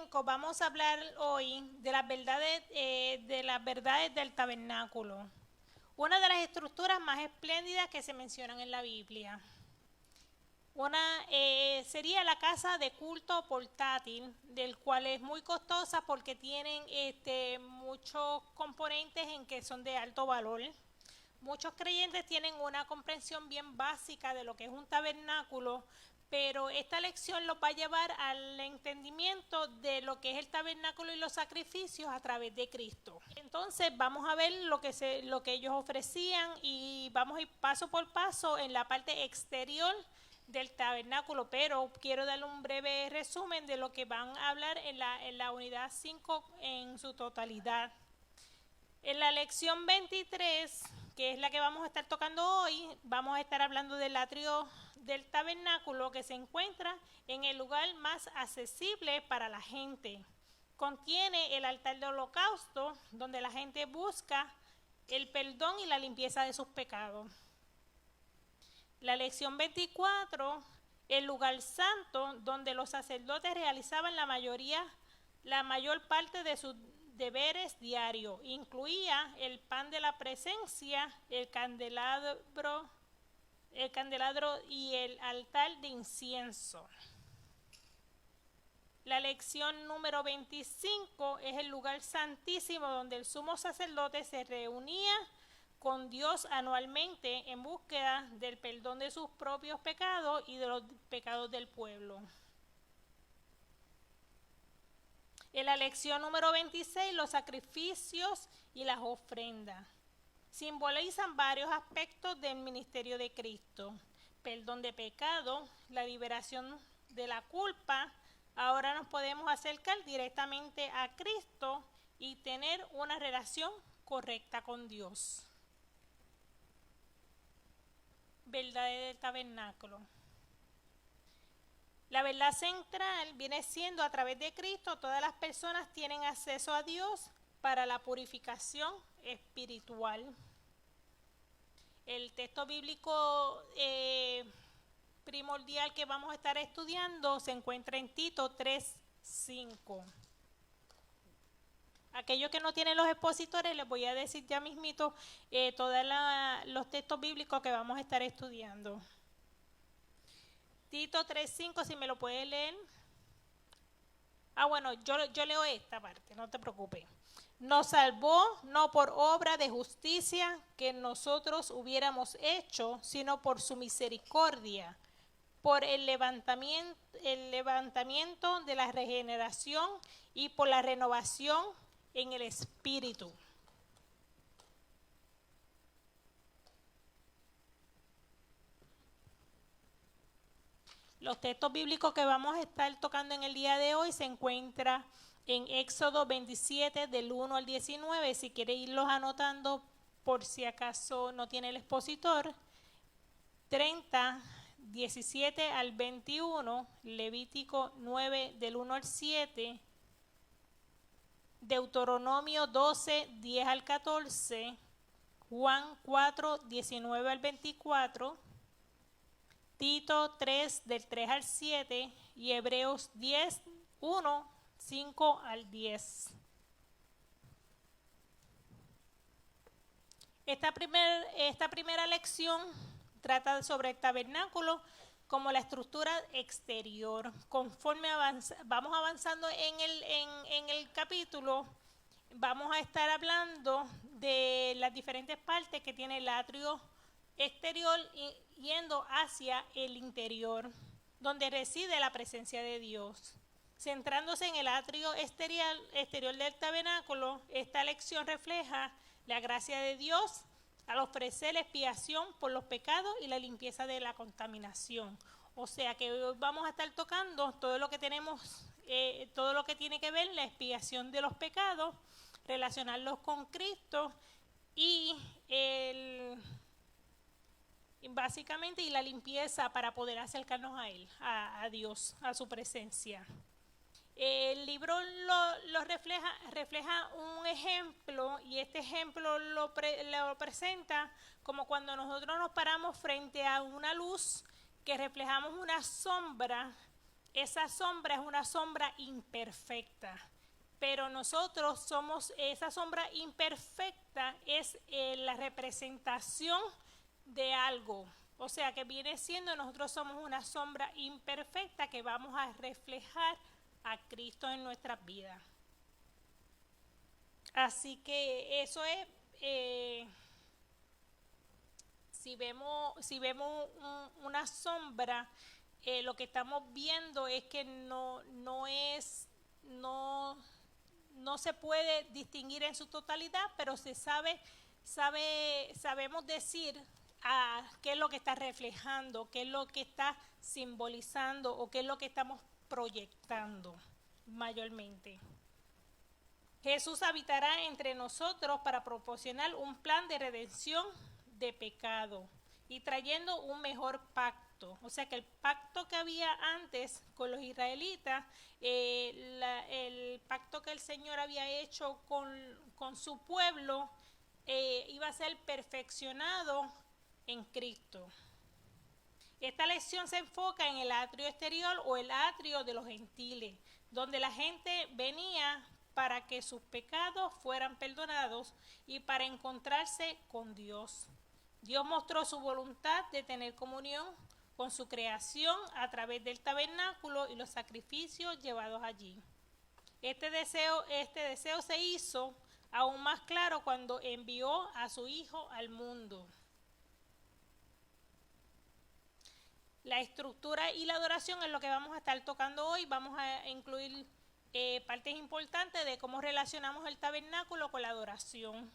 5 vamos a hablar hoy de las verdades del tabernáculo, una de las estructuras más espléndidas que se mencionan en la Biblia. Sería la casa de culto portátil, del cual es muy costosa porque tienen muchos componentes en que son de alto valor. Muchos creyentes tienen una comprensión bien básica de lo que es un tabernáculo, pero esta lección los va a llevar al entendimiento de lo que es el tabernáculo y los sacrificios a través de Cristo. Entonces vamos a ver lo que ellos ofrecían y vamos a ir paso por paso en la parte exterior del tabernáculo, pero quiero darle un breve resumen de lo que van a hablar en la unidad 5 en su totalidad. En la lección 23, que es la que vamos a estar tocando hoy, vamos a estar hablando del atrio del tabernáculo que se encuentra en el lugar más accesible para la gente. Contiene el altar de holocausto, donde la gente busca el perdón y la limpieza de sus pecados. La lección 24, el lugar santo, donde los sacerdotes realizaban la mayor parte de sus deberes diarios. Incluía el pan de la presencia, el candelabro y el altar de incienso. La lección número 25 es el lugar santísimo, donde el sumo sacerdote se reunía con Dios anualmente en búsqueda del perdón de sus propios pecados y de los pecados del pueblo. En la lección número 26, los sacrificios y las ofrendas simbolizan varios aspectos del ministerio de Cristo: perdón de pecado, la liberación de la culpa. Ahora nos podemos acercar directamente a Cristo y tener una relación correcta con Dios. Verdades del tabernáculo. La verdad central viene siendo: a través de Cristo todas las personas tienen acceso a Dios para la purificación espiritual. El texto bíblico primordial que vamos a estar estudiando se encuentra en Tito 3:5. Aquellos que no tienen los expositores, les voy a decir ya mismito todos los textos bíblicos que vamos a estar estudiando. Tito 3:5, si me lo puedes leer. Bueno, yo leo esta parte, no te preocupes. Nos salvó no por obra de justicia que nosotros hubiéramos hecho, sino por su misericordia, por el levantamiento de la regeneración y por la renovación en el Espíritu. Los textos bíblicos que vamos a estar tocando en el día de hoy se encuentran en Éxodo 27 del 1 al 19, si quiere irlos anotando por si acaso no tiene el expositor. 30, 17 al 21, Levítico 9 del 1 al 7, Deuteronomio 12, 10 al 14, Juan 4, 19 al 24, Tito 3 del 3 al 7 y Hebreos 10, 1, 5 al 10. Esta primera lección trata sobre el tabernáculo como la estructura exterior. Conforme vamos avanzando en el capítulo, vamos a estar hablando de las diferentes partes que tiene el atrio exterior yendo hacia el interior, donde reside la presencia de Dios. Centrándose en el atrio exterior del tabernáculo, esta lección refleja la gracia de Dios al ofrecer la expiación por los pecados y la limpieza de la contaminación. O sea que hoy vamos a estar tocando todo lo que tiene que ver la expiación de los pecados, relacionarlos con Cristo y básicamente y la limpieza para poder acercarnos a Él, a Dios, a su presencia. El libro lo refleja un ejemplo, y este ejemplo lo presenta como cuando nosotros nos paramos frente a una luz que reflejamos una sombra esa sombra es una sombra imperfecta, pero nosotros somos, esa sombra imperfecta es la representación de algo. O sea que viene siendo, nosotros somos una sombra imperfecta que vamos a reflejar a Cristo en nuestras vidas. Así que eso es, si vemos una sombra, lo que estamos viendo es que no se puede distinguir en su totalidad, pero sabemos decir qué es lo que está reflejando, qué es lo que está simbolizando o qué es lo que estamos proyectando mayormente. Jesús habitará entre nosotros para proporcionar un plan de redención de pecado y trayendo un mejor pacto. O sea que el pacto que había antes con los israelitas, el pacto que el Señor había hecho con su pueblo, iba a ser perfeccionado en Cristo. Esta lección se enfoca en el atrio exterior o el atrio de los gentiles, donde la gente venía para que sus pecados fueran perdonados y para encontrarse con Dios. Dios mostró su voluntad de tener comunión con su creación a través del tabernáculo y los sacrificios llevados allí. Este deseo se hizo aún más claro cuando envió a su Hijo al mundo. La estructura y la adoración es lo que vamos a estar tocando hoy. Vamos a incluir partes importantes de cómo relacionamos el tabernáculo con la adoración.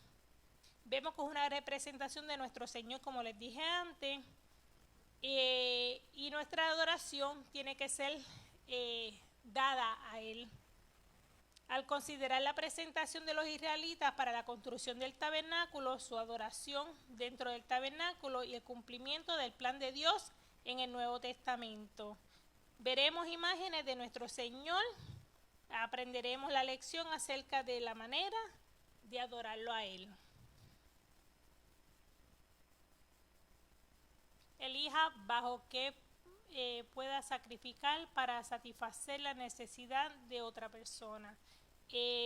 Vemos que es una representación de nuestro Señor, como les dije antes, y nuestra adoración tiene que ser dada a Él. Al considerar la presentación de los israelitas para la construcción del tabernáculo, su adoración dentro del tabernáculo y el cumplimiento del plan de Dios en el Nuevo Testamento, veremos imágenes de nuestro Señor, aprenderemos la lección acerca de la manera de adorarlo a Él. Elija bajo qué pueda sacrificar para satisfacer la necesidad de otra persona.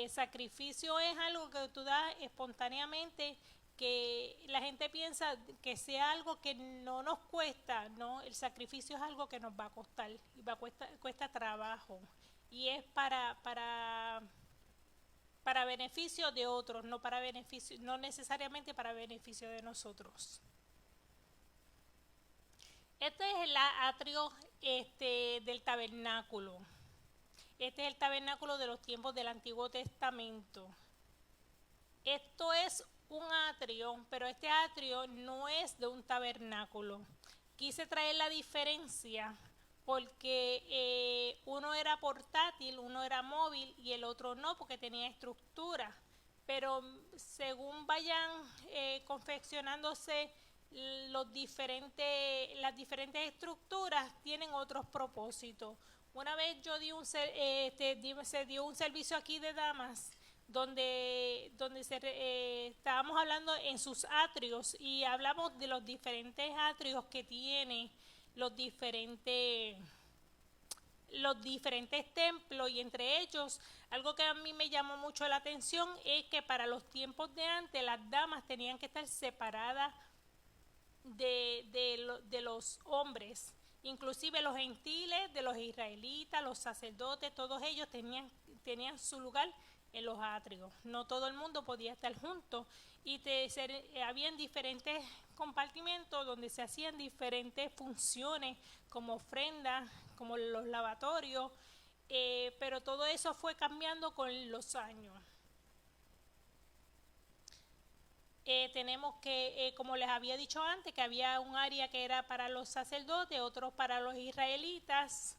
Sacrificio es algo que tú das espontáneamente, que la gente piensa que sea algo que no nos cuesta. No, el sacrificio es algo que nos va a costar y cuesta trabajo, y es para beneficio de otros, no necesariamente para beneficio de nosotros. Este es el atrio del tabernáculo. Este es el tabernáculo de los tiempos del Antiguo Testamento. Esto es un atrio, pero este atrio no es de un tabernáculo. Quise traer la diferencia porque uno era portátil, uno era móvil y el otro no, porque tenía estructura. Pero según vayan confeccionándose las diferentes estructuras, tienen otros propósitos. Una vez se dio un servicio aquí de damas donde estábamos hablando en sus atrios y hablamos de los diferentes atrios que tiene los diferentes templos, y entre ellos algo que a mí me llamó mucho la atención es que para los tiempos de antes las damas tenían que estar separadas de los hombres, inclusive los gentiles, de los israelitas, los sacerdotes, todos ellos tenían su lugar en los atrios. No todo el mundo podía estar junto, y habían diferentes compartimentos donde se hacían diferentes funciones, como ofrendas, como los lavatorios, pero todo eso fue cambiando con los años. Tenemos que, como les había dicho antes, que había un área que era para los sacerdotes, otro para los israelitas,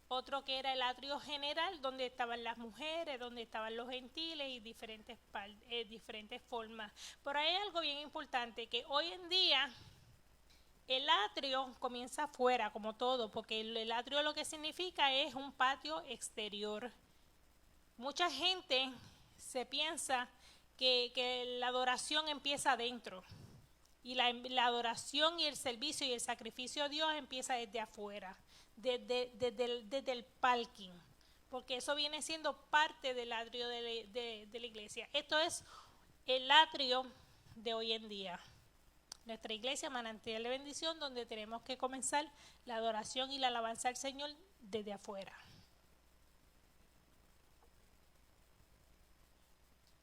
otro que era el atrio general, donde estaban las mujeres, donde estaban los gentiles y diferentes formas. Pero hay algo bien importante, que hoy en día el atrio comienza afuera, como todo, porque el atrio lo que significa es un patio exterior. Mucha gente se piensa que la adoración empieza adentro, y la adoración y el servicio y el sacrificio a Dios empieza desde afuera. desde el parking, porque eso viene siendo parte del atrio de la iglesia. Esto es el atrio de hoy en día. Nuestra iglesia, manantial de bendición, donde tenemos que comenzar la adoración y la alabanza al Señor desde afuera.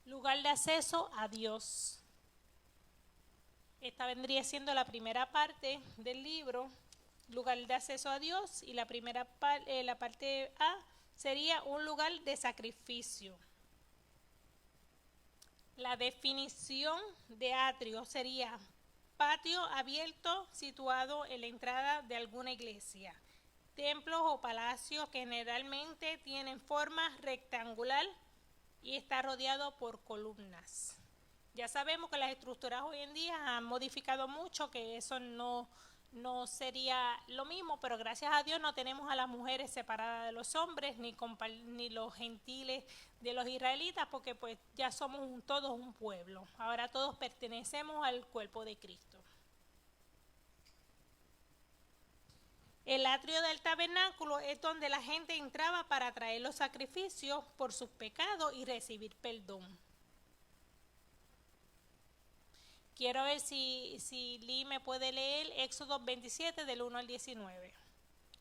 Lugar de acceso a Dios. Esta vendría siendo la primera parte del libro, lugar de acceso a Dios, y la parte A sería un lugar de sacrificio. La definición de atrio sería patio abierto situado en la entrada de alguna iglesia. Templos o palacios que generalmente tienen forma rectangular y está rodeado por columnas. Ya sabemos que las estructuras hoy en día han modificado mucho, que eso no sería lo mismo, pero gracias a Dios no tenemos a las mujeres separadas de los hombres, ni los gentiles de los israelitas, porque pues ya somos todos un pueblo. Ahora todos pertenecemos al cuerpo de Cristo. El atrio del tabernáculo es donde la gente entraba para traer los sacrificios por sus pecados y recibir perdón. Quiero ver si Lee me puede leer Éxodo 27 del 1 al 19.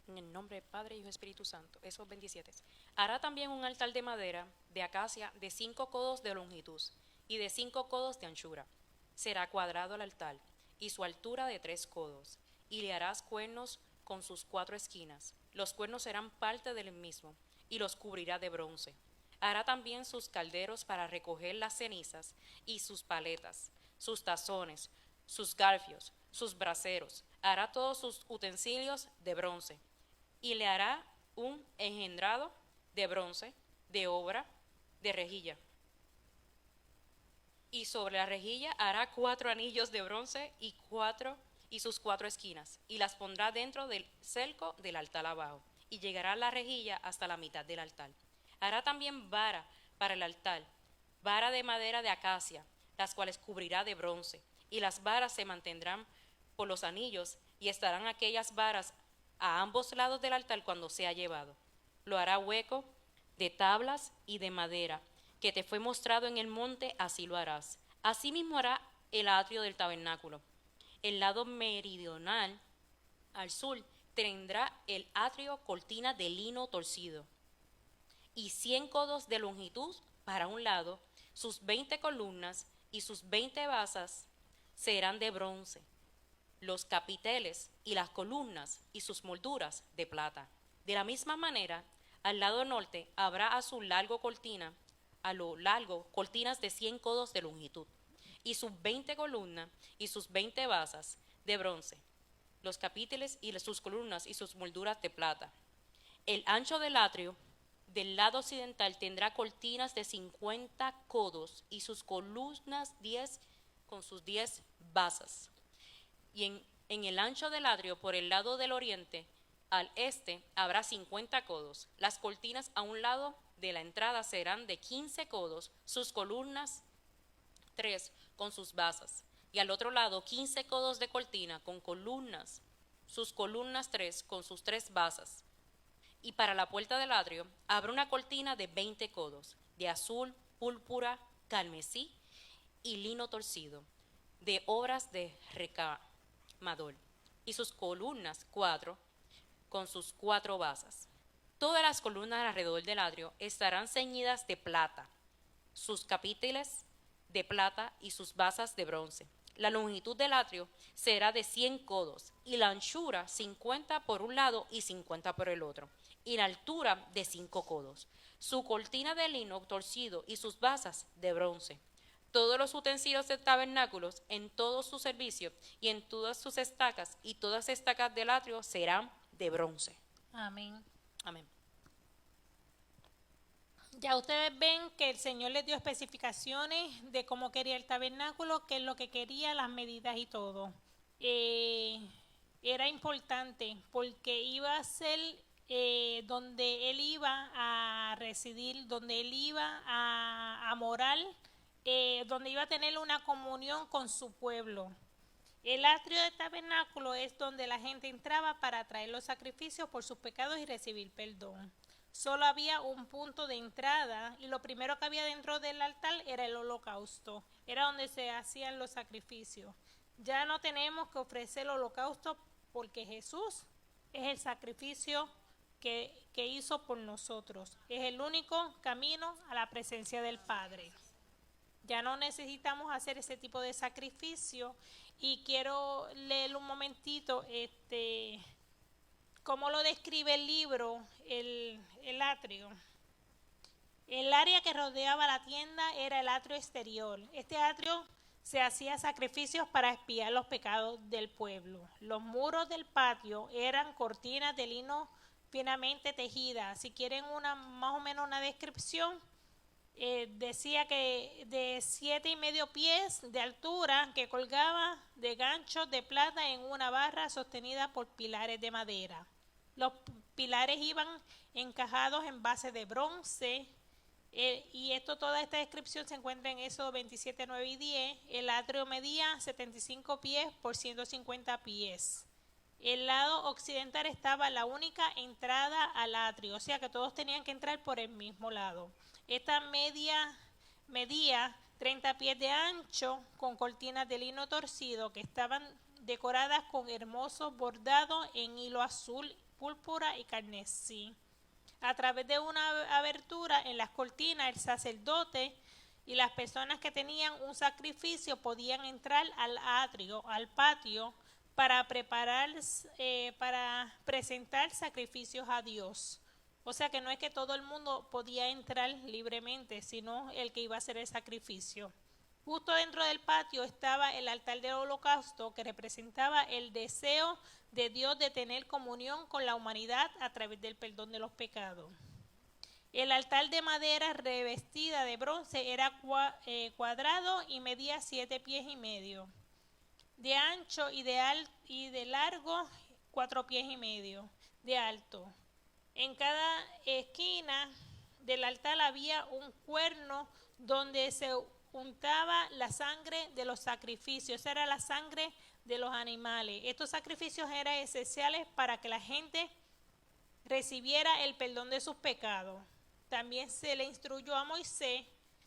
En el nombre del Padre, Hijo y Espíritu Santo. Esos 27. Hará también un altar de madera de acacia de 5 codos de longitud y de 5 codos de anchura. Será cuadrado el altar y su altura de 3 codos. Y le harás cuernos con sus 4 esquinas. Los cuernos serán parte del mismo y los cubrirá de bronce. Hará también sus calderos para recoger las cenizas y sus paletas, sus tazones, sus garfios, sus braseros. Hará todos sus utensilios de bronce. Y le hará un engendrado de bronce, de obra, de rejilla. Y sobre la rejilla hará 4 anillos de bronce y sus 4 esquinas, y las pondrá dentro del cerco del altar abajo, y llegará la rejilla hasta la mitad del altar. Hará también vara para el altar, vara de madera de acacia, las cuales cubrirá de bronce, y las varas se mantendrán por los anillos, y estarán aquellas varas a ambos lados del altar cuando sea llevado. Lo hará hueco de tablas y de madera, que te fue mostrado en el monte, así lo harás. Asimismo hará el atrio del tabernáculo. El lado meridional, al sur, tendrá el atrio cortina de lino torcido, y 100 codos de longitud para un lado, sus 20 columnas y sus 20 basas serán de bronce, los capiteles y las columnas y sus molduras de plata. De la misma manera, al lado norte habrá a lo largo cortinas de 100 codos de longitud, y sus 20 columnas y sus 20 basas de bronce, los capiteles y sus columnas y sus molduras de plata. El ancho del atrio del lado occidental tendrá cortinas de 50 codos y sus columnas 10 con sus 10 basas. Y en el ancho del atrio por el lado del oriente al este habrá 50 codos. Las cortinas a un lado de la entrada serán de 15 codos, sus columnas 3 con sus basas. Y al otro lado 15 codos de cortina con columnas, sus columnas 3 con sus 3 basas. Y para la puerta del atrio habrá una cortina de 20 codos, de azul, púrpura, carmesí y lino torcido, de obras de recamador, y sus columnas 4 con sus 4 basas. Todas las columnas alrededor del atrio estarán ceñidas de plata, sus capiteles de plata y sus basas de bronce. La longitud del atrio será de 100 codos y la anchura 50 por un lado y 50 por el otro, y la altura de 5 codos. Su cortina de lino torcido y sus basas de bronce. Todos los utensilios del tabernáculo en todo su servicio y en todas sus estacas y todas las estacas del atrio serán de bronce. Amén. Amén. Ya ustedes ven que el Señor les dio especificaciones de cómo quería el tabernáculo, qué es lo que quería, las medidas y todo. Era importante porque iba a ser donde Él iba a residir, donde Él iba a morar, donde iba a tener una comunión con su pueblo. El atrio del tabernáculo es donde la gente entraba para traer los sacrificios por sus pecados y recibir perdón. Solo había un punto de entrada y lo primero que había dentro del altar era el holocausto. Era donde se hacían los sacrificios. Ya no tenemos que ofrecer el holocausto porque Jesús es el sacrificio que hizo por nosotros. Es el único camino a la presencia del Padre. Ya no necesitamos hacer ese tipo de sacrificio. Y quiero leer un momentito cómo lo describe el libro, el atrio. El área que rodeaba la tienda era el atrio exterior. Este atrio se hacía sacrificios para expiar los pecados del pueblo. Los muros del patio eran cortinas de lino finamente tejidas. Si quieren más o menos una descripción, decía que de 7,5 pies de altura, que colgaba de ganchos de plata en una barra sostenida por pilares de madera. Los pilares iban encajados en base de bronce, y toda esta descripción se encuentra en Éxodo 27, 9 y 10. El atrio medía 75 pies por 150 pies. El lado occidental estaba la única entrada al atrio, o sea que todos tenían que entrar por el mismo lado. Esta medía 30 pies de ancho, con cortinas de lino torcido que estaban decoradas con hermosos bordados en hilo azul, púrpura y carmesí. A través de una abertura en las cortinas, el sacerdote y las personas que tenían un sacrificio podían entrar al atrio, al patio, para presentar sacrificios a Dios. O sea que no es que todo el mundo podía entrar libremente, sino el que iba a hacer el sacrificio. Justo dentro del patio estaba el altar del holocausto, que representaba el deseo de Dios de tener comunión con la humanidad a través del perdón de los pecados. El altar de madera revestida de bronce era cuadrado y medía 7 pies y medio. De ancho y de largo 4 pies y medio de alto. En cada esquina del altar había un cuerno donde se untaba la sangre de los sacrificios. Esa era la sangre de los animales. Estos sacrificios eran esenciales para que la gente recibiera el perdón de sus pecados. También se le instruyó a Moisés,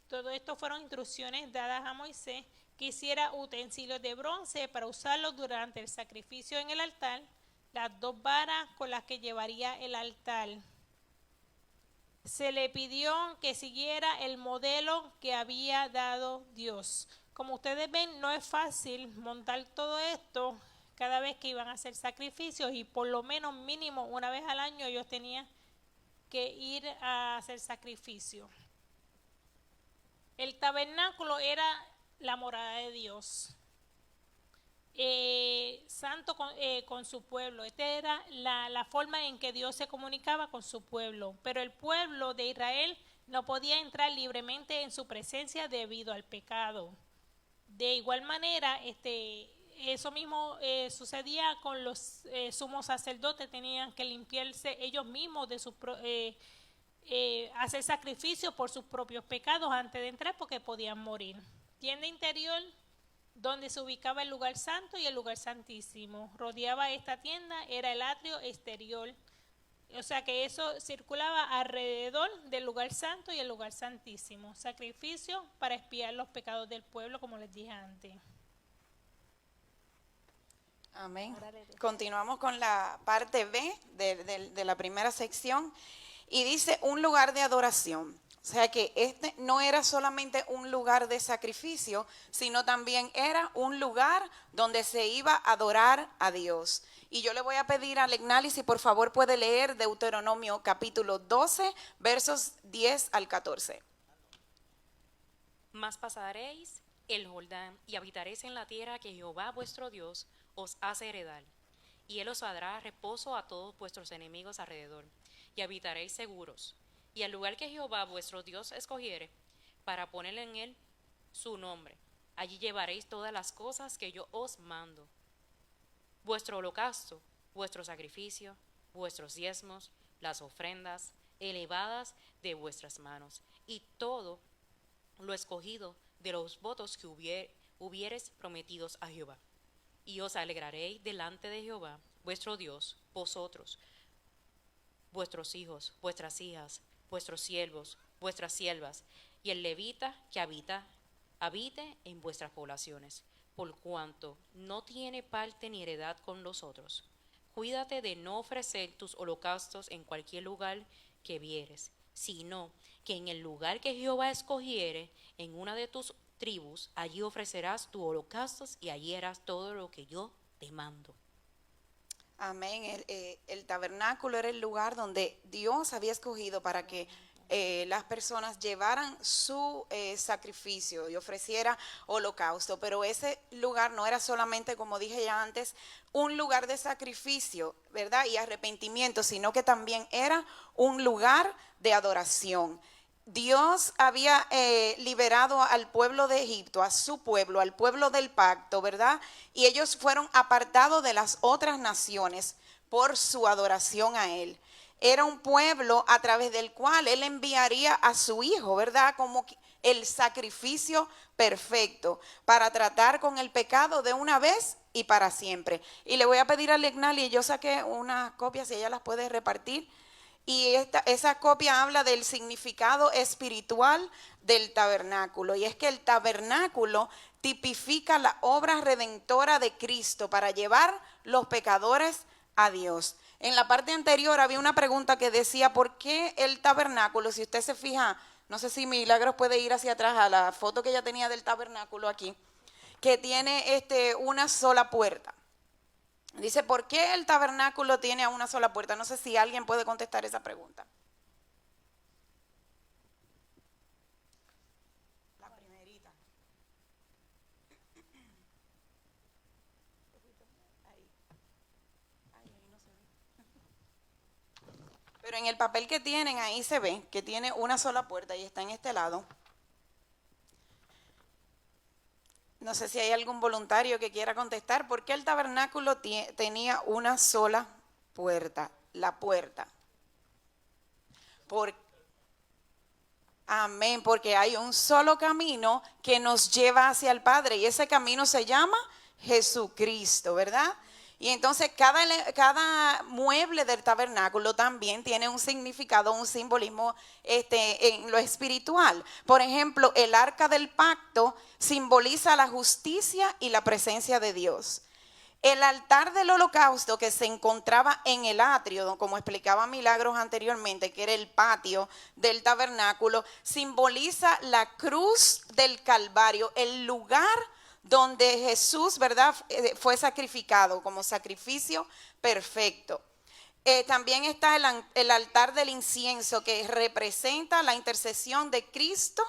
todo esto fueron instrucciones dadas a Moisés, que hiciera utensilios de bronce para usarlos durante el sacrificio en el altar, las 2 varas con las que llevaría el altar. Se le pidió que siguiera el modelo que había dado Dios. Como ustedes ven, no es fácil montar todo esto cada vez que iban a hacer sacrificios, y por lo menos mínimo una vez al año ellos tenían que ir a hacer sacrificio. El tabernáculo era la morada de Dios, santo con su pueblo. Esta era la forma en que Dios se comunicaba con su pueblo, pero el pueblo de Israel no podía entrar libremente en su presencia debido al pecado. De igual manera, eso mismo sucedía con los sumos sacerdotes. Tenían que limpiarse ellos mismos de sus hacer sacrificios por sus propios pecados antes de entrar, porque podían morir. Tienda interior, donde se ubicaba el lugar santo y el lugar santísimo. Rodeaba esta tienda, era el atrio exterior. O sea que eso circulaba alrededor del lugar santo y el lugar santísimo. Sacrificio para expiar los pecados del pueblo, como les dije antes. Amén. Continuamos con la parte B de la primera sección, y dice un lugar de adoración. O sea que este no era solamente un lugar de sacrificio, sino también era un lugar donde se iba a adorar a Dios. Y yo le voy a pedir a Legnali si por favor puede leer Deuteronomio capítulo 12, versos 10 al 14. Mas pasaréis el Jordán y habitaréis en la tierra que Jehová vuestro Dios os hace heredar. Y él os dará reposo a todos vuestros enemigos alrededor, y habitaréis seguros. Y al lugar que Jehová vuestro Dios escogiere, para poner en él su nombre, allí llevaréis todas las cosas que yo os mando. Vuestro holocausto, vuestro sacrificio, vuestros diezmos, las ofrendas elevadas de vuestras manos, y todo lo escogido de los votos que hubieres prometidos a Jehová. y os alegraréis delante de Jehová, vuestro Dios, vosotros, vuestros hijos, vuestras hijas, vuestros siervos, vuestras siervas, y el levita que habite en vuestras poblaciones, por cuanto no tiene parte ni heredad con los otros. Cuídate de no ofrecer tus holocaustos en cualquier lugar que vieres, sino que en el lugar que Jehová escogiere, en una de tus tribus, allí ofrecerás tus holocaustos y allí harás todo lo que yo te mando. Amén. El tabernáculo era el lugar donde Dios había escogido para que las personas llevaran su sacrificio y ofreciera holocausto, pero ese lugar no era solamente, como dije ya antes, un lugar de sacrificio, ¿verdad? Y arrepentimiento, sino que también era un lugar de adoración. Dios había liberado al pueblo de Egipto, a su pueblo, al pueblo del pacto, ¿verdad? Y ellos fueron apartados de las otras naciones por su adoración a Él. Era un pueblo a través del cual Él enviaría a su Hijo, ¿verdad? Como el sacrificio perfecto para tratar con el pecado de una vez y para siempre. Y le voy a pedir a Legnali, yo saqué unas copias, si ella las puede repartir. Y esa copia habla del significado espiritual del tabernáculo. Y es que el tabernáculo tipifica la obra redentora de Cristo para llevar los pecadores a Dios. En la parte anterior había una pregunta que decía, ¿por qué el tabernáculo? Si usted se fija, no sé si Milagros puede ir hacia atrás a la foto que ella tenía del tabernáculo aquí, que tiene una sola puerta. Dice, ¿por qué el tabernáculo tiene una sola puerta? No sé si alguien puede contestar esa pregunta. La primerita. Ahí no se ve. Pero en el papel que tienen, ahí se ve que tiene una sola puerta y está en este lado. No sé si hay algún voluntario que quiera contestar. ¿Por qué el tabernáculo tenía una sola puerta? La puerta. Amén, porque hay un solo camino que nos lleva hacia el Padre y ese camino se llama Jesucristo, ¿verdad? Y entonces cada mueble del tabernáculo también tiene un significado, un simbolismo en lo espiritual. Por ejemplo, el arca del pacto simboliza la justicia y la presencia de Dios. El altar del holocausto que se encontraba en el atrio, como explicaba Milagros anteriormente, que era el patio del tabernáculo, simboliza la cruz del Calvario, el lugar donde Jesús, ¿verdad?, fue sacrificado como sacrificio perfecto. También está el altar del incienso, que representa la intercesión de Cristo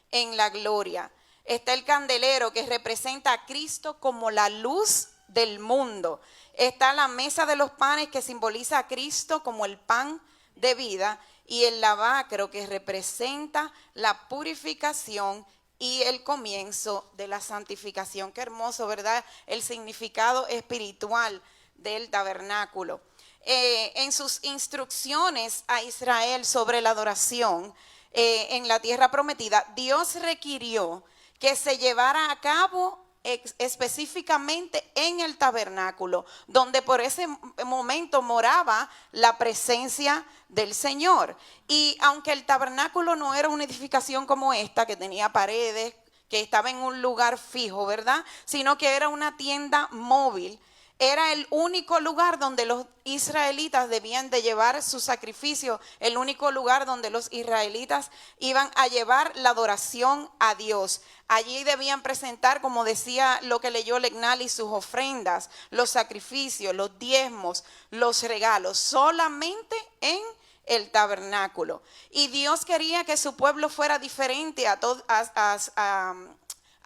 en la gloria. Está el candelero, que representa a Cristo como la luz del mundo. Está la mesa de los panes, que simboliza a Cristo como el pan de vida. Y el lavacro, que representa la purificación y el comienzo de la santificación. Qué hermoso, ¿verdad? El significado espiritual del tabernáculo. En sus instrucciones a Israel sobre la adoración en la tierra prometida, Dios requirió que se llevara a cabo específicamente en el tabernáculo, donde por ese momento moraba la presencia del Señor. Y aunque el tabernáculo no era una edificación como esta, que tenía paredes, que estaba en un lugar fijo, ¿verdad?, sino que era una tienda móvil, era el único lugar donde los israelitas debían de llevar su sacrificio, el único lugar donde los israelitas iban a llevar la adoración a Dios. Allí debían presentar, como decía lo que leyó Legnali, sus ofrendas, los sacrificios, los diezmos, los regalos, solamente en el tabernáculo. Y Dios quería que su pueblo fuera diferente a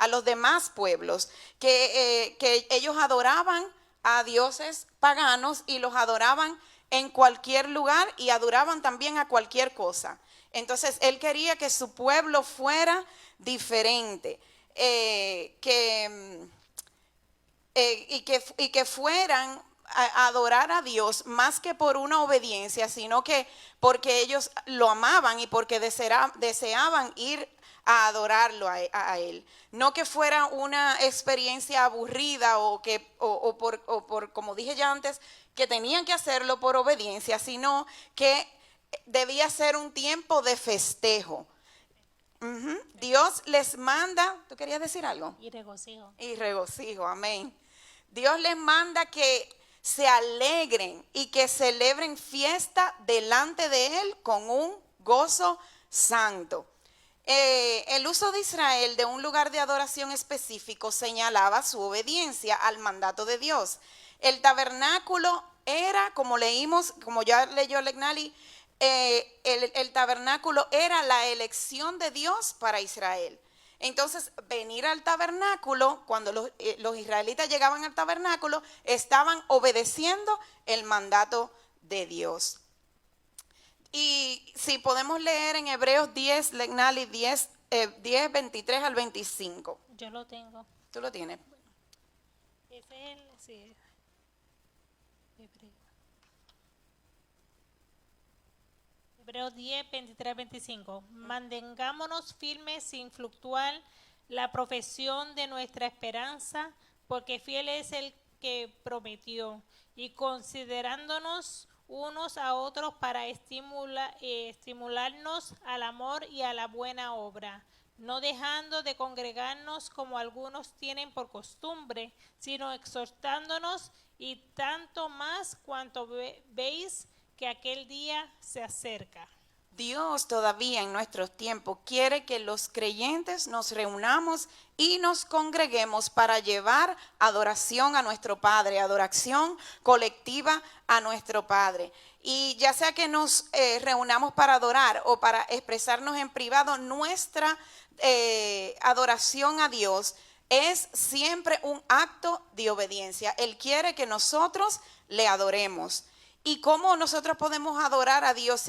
los demás pueblos, que ellos adoraban a dioses paganos y los adoraban en cualquier lugar y adoraban también a cualquier cosa. Entonces él quería que su pueblo fuera diferente, y que fueran a adorar a Dios más que por una obediencia, sino que porque ellos lo amaban y porque deseaban ir a adorarlo a Él. No que fuera una experiencia aburrida o por, como dije ya antes, que tenían que hacerlo por obediencia, sino que debía ser un tiempo de festejo. Dios les manda, ¿tú querías decir algo? Y regocijo. Y regocijo, amén. Dios les manda que se alegren y que celebren fiesta delante de Él con un gozo santo. El uso de Israel de un lugar de adoración específico señalaba su obediencia al mandato de Dios. El tabernáculo era, como leímos, como ya leyó Legnali, el tabernáculo era la elección de Dios para Israel. Entonces, venir al tabernáculo, cuando los israelitas llegaban al tabernáculo, estaban obedeciendo el mandato de Dios. Y si podemos leer en Hebreos 10, Legnali 10, 23 al 25. Yo lo tengo. ¿Tú lo tienes? Ese es el, sí. Hebreos 10, 23, 25. Mantengámonos firmes sin fluctuar la profesión de nuestra esperanza, porque fiel es el que prometió, y considerándonos unos a otros para estimularnos al amor y a la buena obra, no dejando de congregarnos como algunos tienen por costumbre, sino exhortándonos, y tanto más cuanto veis que aquel día se acerca. Dios todavía en nuestros tiempos quiere que los creyentes nos reunamos y nos congreguemos para llevar adoración a nuestro Padre, adoración colectiva a nuestro Padre. Y ya sea que nos reunamos para adorar o para expresarnos en privado, nuestra adoración a Dios es siempre un acto de obediencia. Él quiere que nosotros le adoremos. ¿Y cómo nosotros podemos adorar a Dios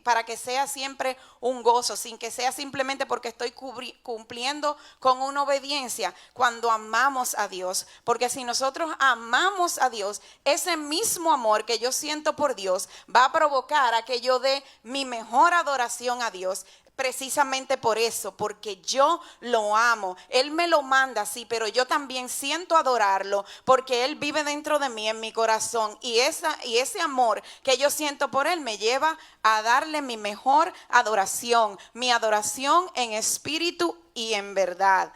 para que sea siempre un gozo, sin que sea simplemente porque estoy cumpliendo con una obediencia? Cuando amamos a Dios, porque si nosotros amamos a Dios, ese mismo amor que yo siento por Dios va a provocar a que yo dé mi mejor adoración a Dios. Precisamente por eso, porque yo lo amo. Él me lo manda, sí, pero yo también siento adorarlo, porque Él vive dentro de mí, en mi corazón. Y ese amor que yo siento por Él me lleva a darle mi mejor adoración, mi adoración en espíritu y en verdad.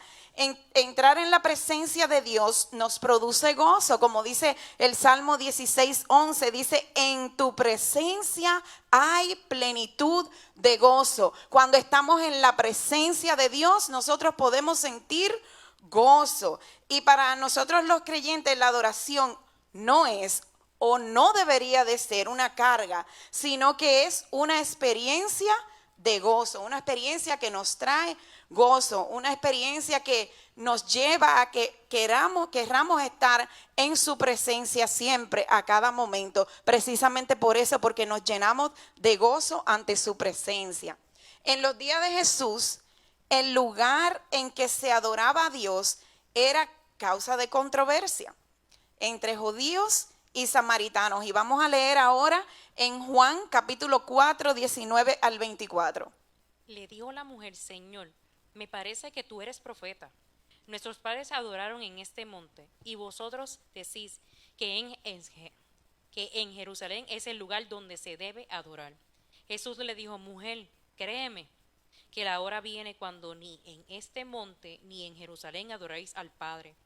Entrar en la presencia de Dios nos produce gozo, como dice el Salmo 16:11, dice: en tu presencia hay plenitud de gozo. Cuando estamos en la presencia de Dios, nosotros podemos sentir gozo. Y para nosotros los creyentes, la adoración no es o no debería de ser una carga, sino que es una experiencia de gozo, una experiencia que nos trae gozo, una experiencia que nos lleva a que querramos estar en su presencia siempre, a cada momento, precisamente por eso, porque nos llenamos de gozo ante su presencia. En los días de Jesús, el lugar en que se adoraba a Dios era causa de controversia entre judíos y samaritanos. Y vamos a leer ahora en Juan capítulo 4, 19 al 24. Le dijo la mujer: Señor, me parece que tú eres profeta. Nuestros padres adoraron en este monte, y vosotros decís que en Jerusalén es el lugar donde se debe adorar. Jesús le dijo: mujer, créeme, que la hora viene cuando ni en este monte ni en Jerusalén adoráis al Padre.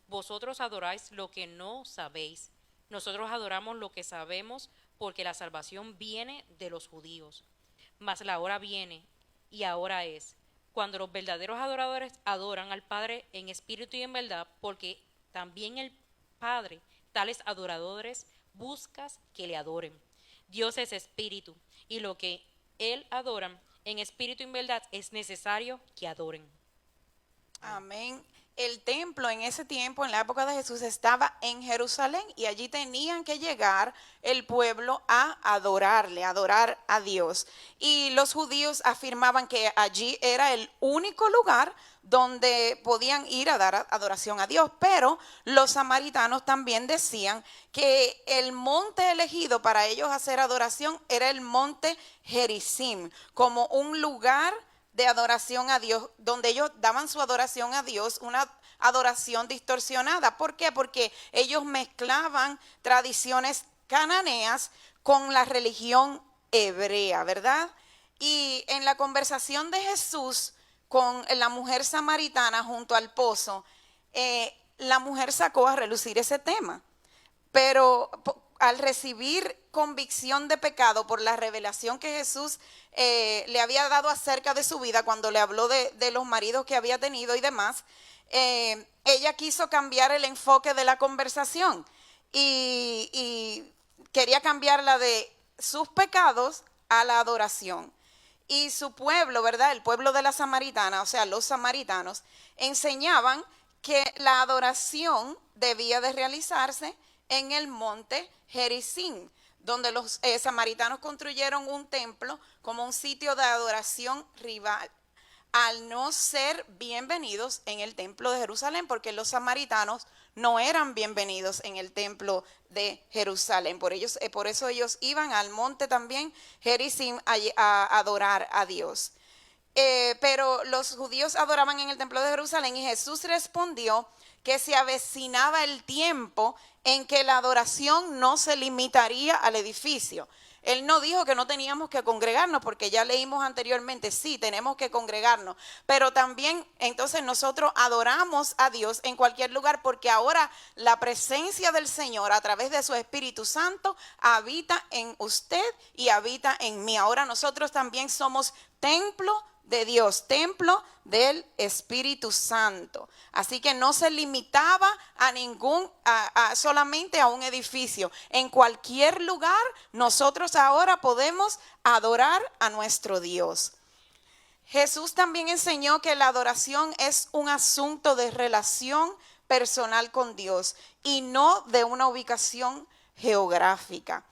Vosotros adoráis lo que no sabéis. Nosotros adoramos lo que sabemos, porque la salvación viene de los judíos. Mas la hora viene, y ahora es, cuando los verdaderos adoradores adoran al Padre en espíritu y en verdad, porque también el Padre, tales adoradores, buscas que le adoren. Dios es espíritu, y lo que Él adoran en espíritu y en verdad es necesario que adoren. Amén. El templo en ese tiempo, en la época de Jesús, estaba en Jerusalén, y allí tenían que llegar el pueblo a adorarle, a adorar a Dios. Y los judíos afirmaban que allí era el único lugar donde podían ir a dar adoración a Dios, pero los samaritanos también decían que el monte elegido para ellos hacer adoración era el monte Gerizim, como un lugar de adoración a Dios, donde ellos daban su adoración a Dios, una adoración distorsionada. ¿Por qué? Porque ellos mezclaban tradiciones cananeas con la religión hebrea, ¿verdad? Y en la conversación de Jesús con la mujer samaritana junto al pozo, la mujer sacó a relucir ese tema, pero al recibir convicción de pecado por la revelación que Jesús le había dado acerca de su vida cuando le habló de los maridos que había tenido y demás, ella quiso cambiar el enfoque de la conversación y quería cambiarla de sus pecados a la adoración. Y su pueblo, ¿verdad? El pueblo de la samaritana, o sea, los samaritanos, enseñaban que la adoración debía de realizarse en el monte Gerizim, donde los samaritanos construyeron un templo como un sitio de adoración rival, al no ser bienvenidos en el templo de Jerusalén, porque los samaritanos no eran bienvenidos en el templo de Jerusalén. Por eso ellos iban al monte también Gerizim a adorar a Dios. Pero los judíos adoraban en el templo de Jerusalén, y Jesús respondió que se avecinaba el tiempo en que la adoración no se limitaría al edificio. Él no dijo que no teníamos que congregarnos, porque ya leímos anteriormente, sí, tenemos que congregarnos, pero también entonces nosotros adoramos a Dios en cualquier lugar, porque ahora la presencia del Señor a través de su Espíritu Santo habita en usted y habita en mí. Ahora nosotros también somos templo de Dios, templo del Espíritu Santo. Así que no se limitaba solamente a un edificio. En cualquier lugar nosotros ahora podemos adorar a nuestro Dios. Jesús también enseñó que la adoración es un asunto de relación personal con Dios y no de una ubicación geográfica.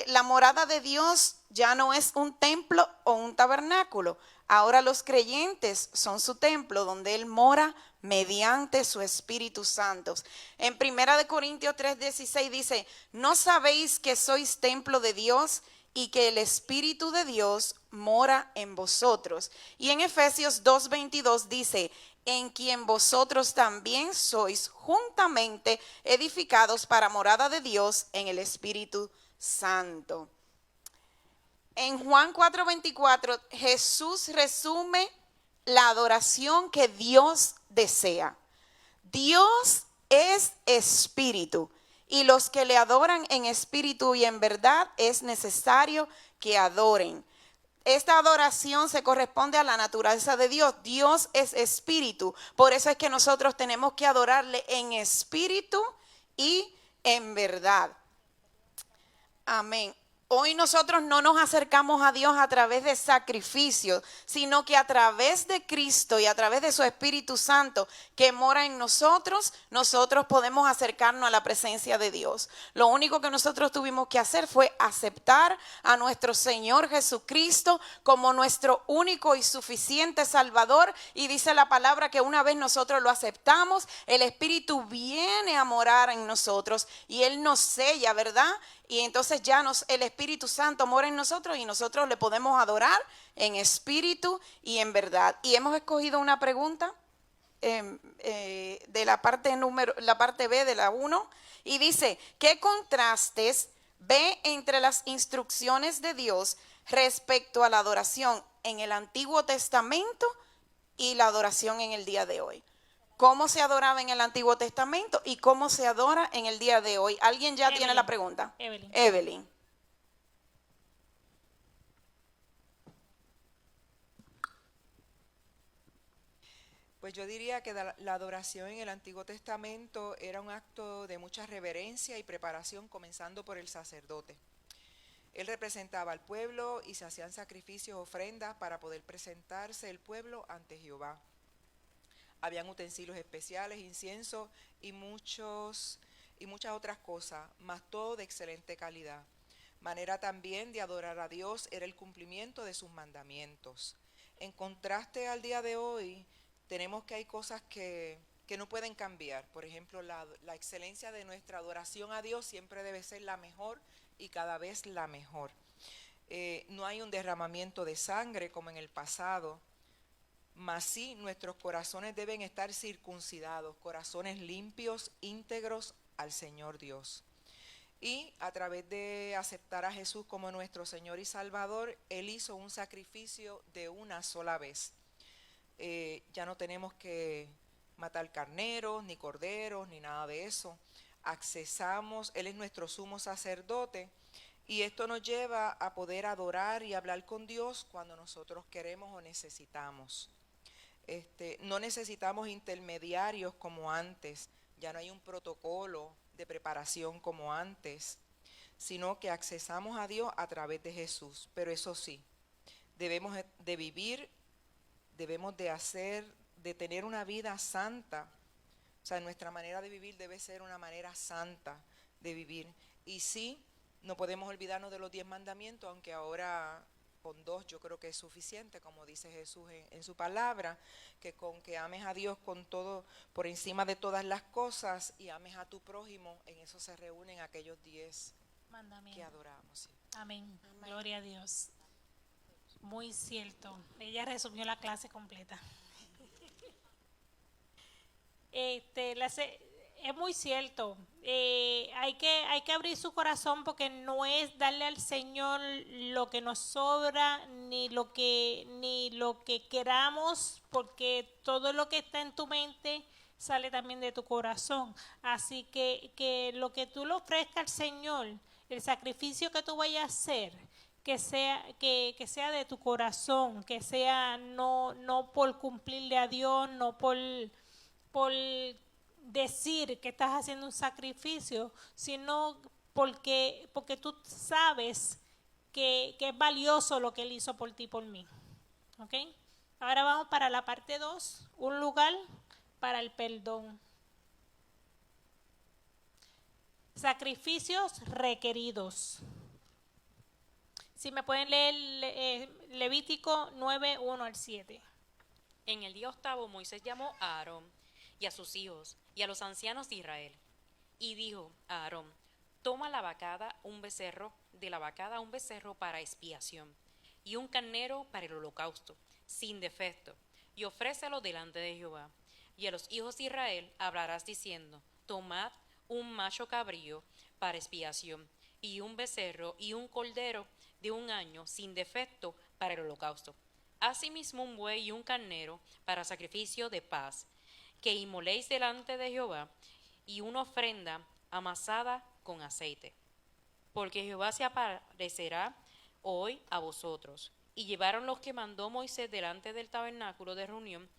La morada de Dios ya no es un templo o un tabernáculo. Ahora los creyentes son su templo, donde Él mora mediante su Espíritu Santo. En 1 Corintios 3:16 dice: ¿no sabéis que sois templo de Dios y que el Espíritu de Dios mora en vosotros? Y en Efesios 2:22 dice: en quien vosotros también sois juntamente edificados para morada de Dios en el Espíritu Santo. En Juan 4:24, Jesús resume la adoración que Dios desea. Dios es espíritu, y los que le adoran en espíritu y en verdad es necesario que adoren. Esta adoración se corresponde a la naturaleza de Dios. Dios es espíritu, por eso es que nosotros tenemos que adorarle en espíritu y en verdad. Amén. Hoy nosotros no nos acercamos a Dios a través de sacrificios, sino que a través de Cristo y a través de su Espíritu Santo que mora en nosotros, nosotros podemos acercarnos a la presencia de Dios. Lo único que nosotros tuvimos que hacer fue aceptar a nuestro Señor Jesucristo como nuestro único y suficiente Salvador. Y dice la palabra que una vez nosotros lo aceptamos, el Espíritu viene a morar en nosotros y Él nos sella, ¿verdad? Y entonces ya el Espíritu Santo mora en nosotros y nosotros le podemos adorar en espíritu y en verdad. Y hemos escogido una pregunta de la parte B de la 1, y dice: ¿qué contrastes ve entre las instrucciones de Dios respecto a la adoración en el Antiguo Testamento y la adoración en el día de hoy? ¿Cómo se adoraba en el Antiguo Testamento y cómo se adora en el día de hoy? ¿Alguien ya tiene la pregunta? Evelyn. Pues yo diría que la adoración en el Antiguo Testamento era un acto de mucha reverencia y preparación, comenzando por el sacerdote. Él representaba al pueblo y se hacían sacrificios, ofrendas para poder presentarse el pueblo ante Jehová. Habían utensilios especiales, incienso y muchas otras cosas, más todo de excelente calidad. Manera también de adorar a Dios era el cumplimiento de sus mandamientos. En contraste al día de hoy, tenemos que hay cosas que no pueden cambiar. Por ejemplo, la excelencia de nuestra adoración a Dios siempre debe ser la mejor y cada vez la mejor. No hay un derramamiento de sangre como en el pasado. Mas sí, nuestros corazones deben estar circuncidados, corazones limpios, íntegros al Señor Dios. Y a través de aceptar a Jesús como nuestro Señor y Salvador, Él hizo un sacrificio de una sola vez. Ya no tenemos que matar carneros, ni corderos, ni nada de eso. Accesamos, Él es nuestro sumo sacerdote, y esto nos lleva a poder adorar y hablar con Dios cuando nosotros queremos o necesitamos. No necesitamos intermediarios como antes, ya no hay un protocolo de preparación como antes, sino que accesamos a Dios a través de Jesús. Pero eso sí, debemos de vivir, debemos de tener una vida santa. O sea, nuestra manera de vivir debe ser una manera santa de vivir. Y sí, no podemos olvidarnos de los 10 mandamientos, aunque ahora con 2 yo creo que es suficiente, como dice Jesús en su palabra, que con que ames a Dios con todo, por encima de todas las cosas, y ames a tu prójimo, en eso se reúnen aquellos 10 que adoramos. Sí. Amén. Gloria a Dios. Muy cierto. Ella resumió la clase completa. Es muy cierto. Hay que abrir su corazón, porque no es darle al Señor lo que nos sobra, ni lo que queramos, porque todo lo que está en tu mente sale también de tu corazón. Así que lo que tú le ofrezcas al Señor, el sacrificio que tú vayas a hacer, que sea de tu corazón, que sea no por cumplirle a Dios, no por decir que estás haciendo un sacrificio, sino porque tú sabes que es valioso lo que Él hizo por ti y por mí. ¿Ok? Ahora vamos para la parte 2, un lugar para el perdón. Sacrificios requeridos. Si me pueden leer Levítico 9, 1 al 7. En el día octavo Moisés llamó a Aarón y a sus hijos y a los ancianos de Israel, y dijo a Aarón: toma de la vacada un becerro para expiación, y un carnero para el holocausto, sin defecto, y ofrécelo delante de Jehová. Y a los hijos de Israel hablarás diciendo: tomad un macho cabrío para expiación, y un becerro y un cordero de 1 año sin defecto para el holocausto. Asimismo un buey y un carnero para sacrificio de paz, que inmoléis delante de Jehová, y una ofrenda amasada con aceite. Porque Jehová se aparecerá hoy a vosotros. Y llevaron los que mandó Moisés delante del tabernáculo de reunión,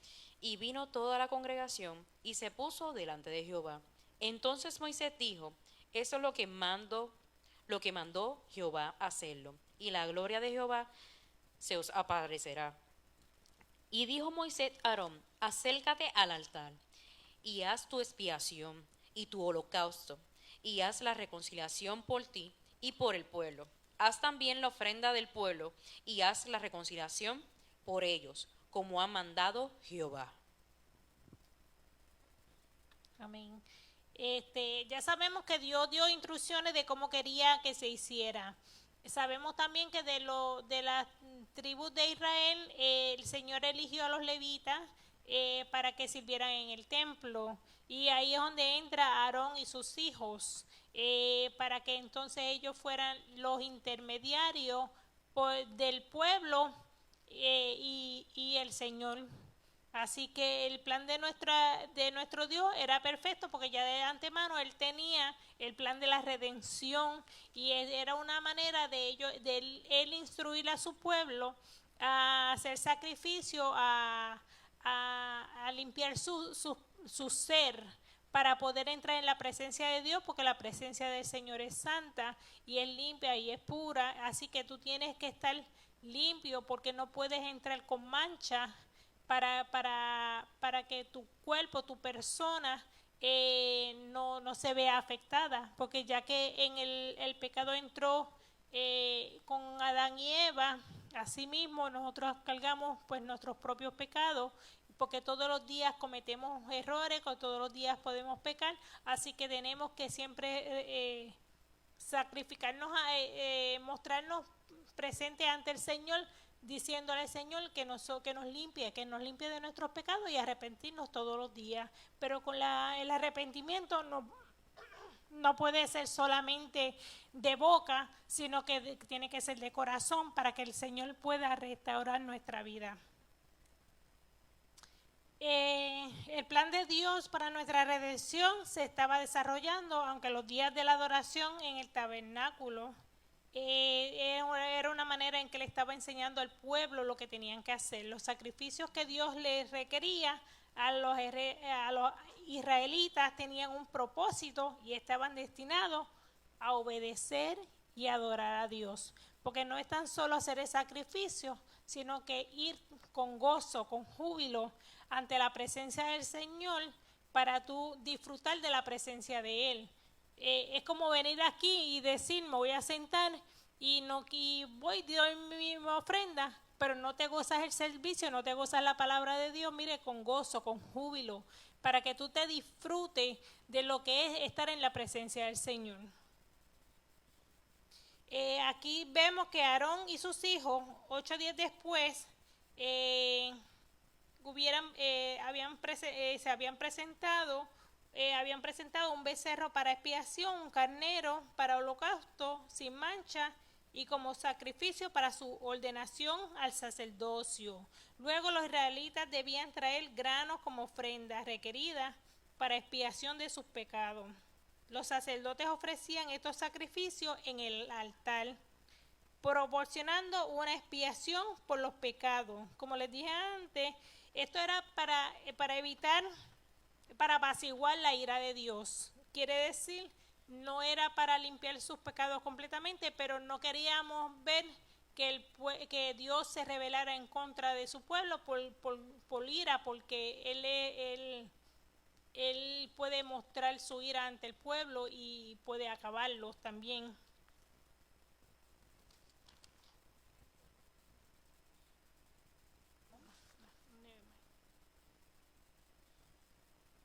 y vino toda la congregación, y se puso delante de Jehová. Entonces Moisés dijo: eso es lo que mandó Jehová hacerlo, y la gloria de Jehová se os aparecerá. Y dijo Moisés a Aarón: acércate al altar, y haz tu expiación y tu holocausto, y haz la reconciliación por ti y por el pueblo. Haz también la ofrenda del pueblo, y haz la reconciliación por ellos, como ha mandado Jehová. Amén. Ya sabemos que Dios dio instrucciones de cómo quería que se hiciera. Sabemos también que de las tribus de Israel, el Señor eligió a los levitas para que sirvieran en el templo. Y ahí es donde entra Aarón y sus hijos, para que entonces ellos fueran los intermediarios del pueblo y el Señor. Así que el plan de nuestro Dios era perfecto, porque ya de antemano Él tenía el plan de la redención, y era una manera de Él instruir a su pueblo a hacer sacrificio, a limpiar su ser, para poder entrar en la presencia de Dios, porque la presencia del Señor es santa y es limpia y es pura. Así que tú tienes que estar limpio, porque no puedes entrar con mancha, para que tu cuerpo, tu persona, no se vea afectada, porque ya que en el pecado entró con Adán y Eva, asimismo nosotros cargamos pues nuestros propios pecados, porque todos los días cometemos errores, todos los días podemos pecar. Así que tenemos que siempre sacrificarnos, mostrarnos presentes ante el Señor, diciéndole al Señor que nos limpie de nuestros pecados y arrepentirnos todos los días. Pero con el arrepentimiento no puede ser solamente de boca, sino que tiene que ser de corazón para que el Señor pueda restaurar nuestra vida. El plan de Dios para nuestra redención se estaba desarrollando, aunque los días de la adoración en el tabernáculo era una manera en que le estaba enseñando al pueblo lo que tenían que hacer, los sacrificios que Dios les requería a los israelitas tenían un propósito y estaban destinados a obedecer y adorar a Dios, porque no es tan solo hacer el sacrificio, sino que ir con gozo, con júbilo ante la presencia del Señor para tú disfrutar de la presencia de Él. Es como venir aquí y decir, me voy a sentar y doy mi ofrenda, pero no te gozas el servicio, no te gozas la palabra de Dios. Mire, con gozo, con júbilo, para que tú te disfrutes de lo que es estar en la presencia del Señor. Aquí vemos que Aarón y sus hijos, 8 días después, se habían presentado un becerro para expiación, un carnero para holocausto sin mancha y como sacrificio para su ordenación al sacerdocio. Luego los israelitas debían traer granos como ofrenda requerida para expiación de sus pecados. Los sacerdotes ofrecían estos sacrificios en el altar, proporcionando una expiación por los pecados. Como les dije antes, esto era para evitar, para apaciguar la ira de Dios. Quiere decir, no era para limpiar sus pecados completamente, pero no queríamos ver que Dios se rebelara en contra de su pueblo por ira, porque Él puede mostrar su ira ante el pueblo y puede acabarlos también.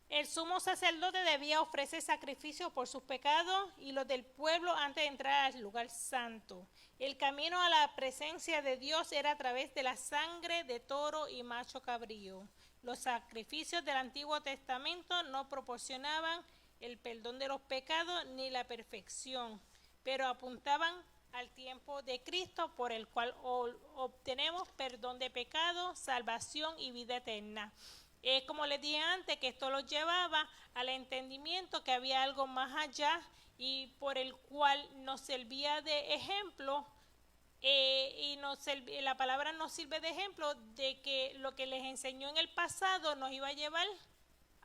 El sumo sacerdote debía ofrecer sacrificios por sus pecados y los del pueblo antes de entrar al lugar santo. El camino a la presencia de Dios era a través de la sangre de toro y macho cabrío. Los sacrificios del Antiguo Testamento no proporcionaban el perdón de los pecados ni la perfección, pero apuntaban al tiempo de Cristo por el cual obtenemos perdón de pecados, salvación y vida eterna. Como les dije antes, que esto los llevaba al entendimiento que había algo más allá y por el cual nos servía de ejemplo y la palabra nos sirve de ejemplo de que lo que les enseñó en el pasado nos iba a llevar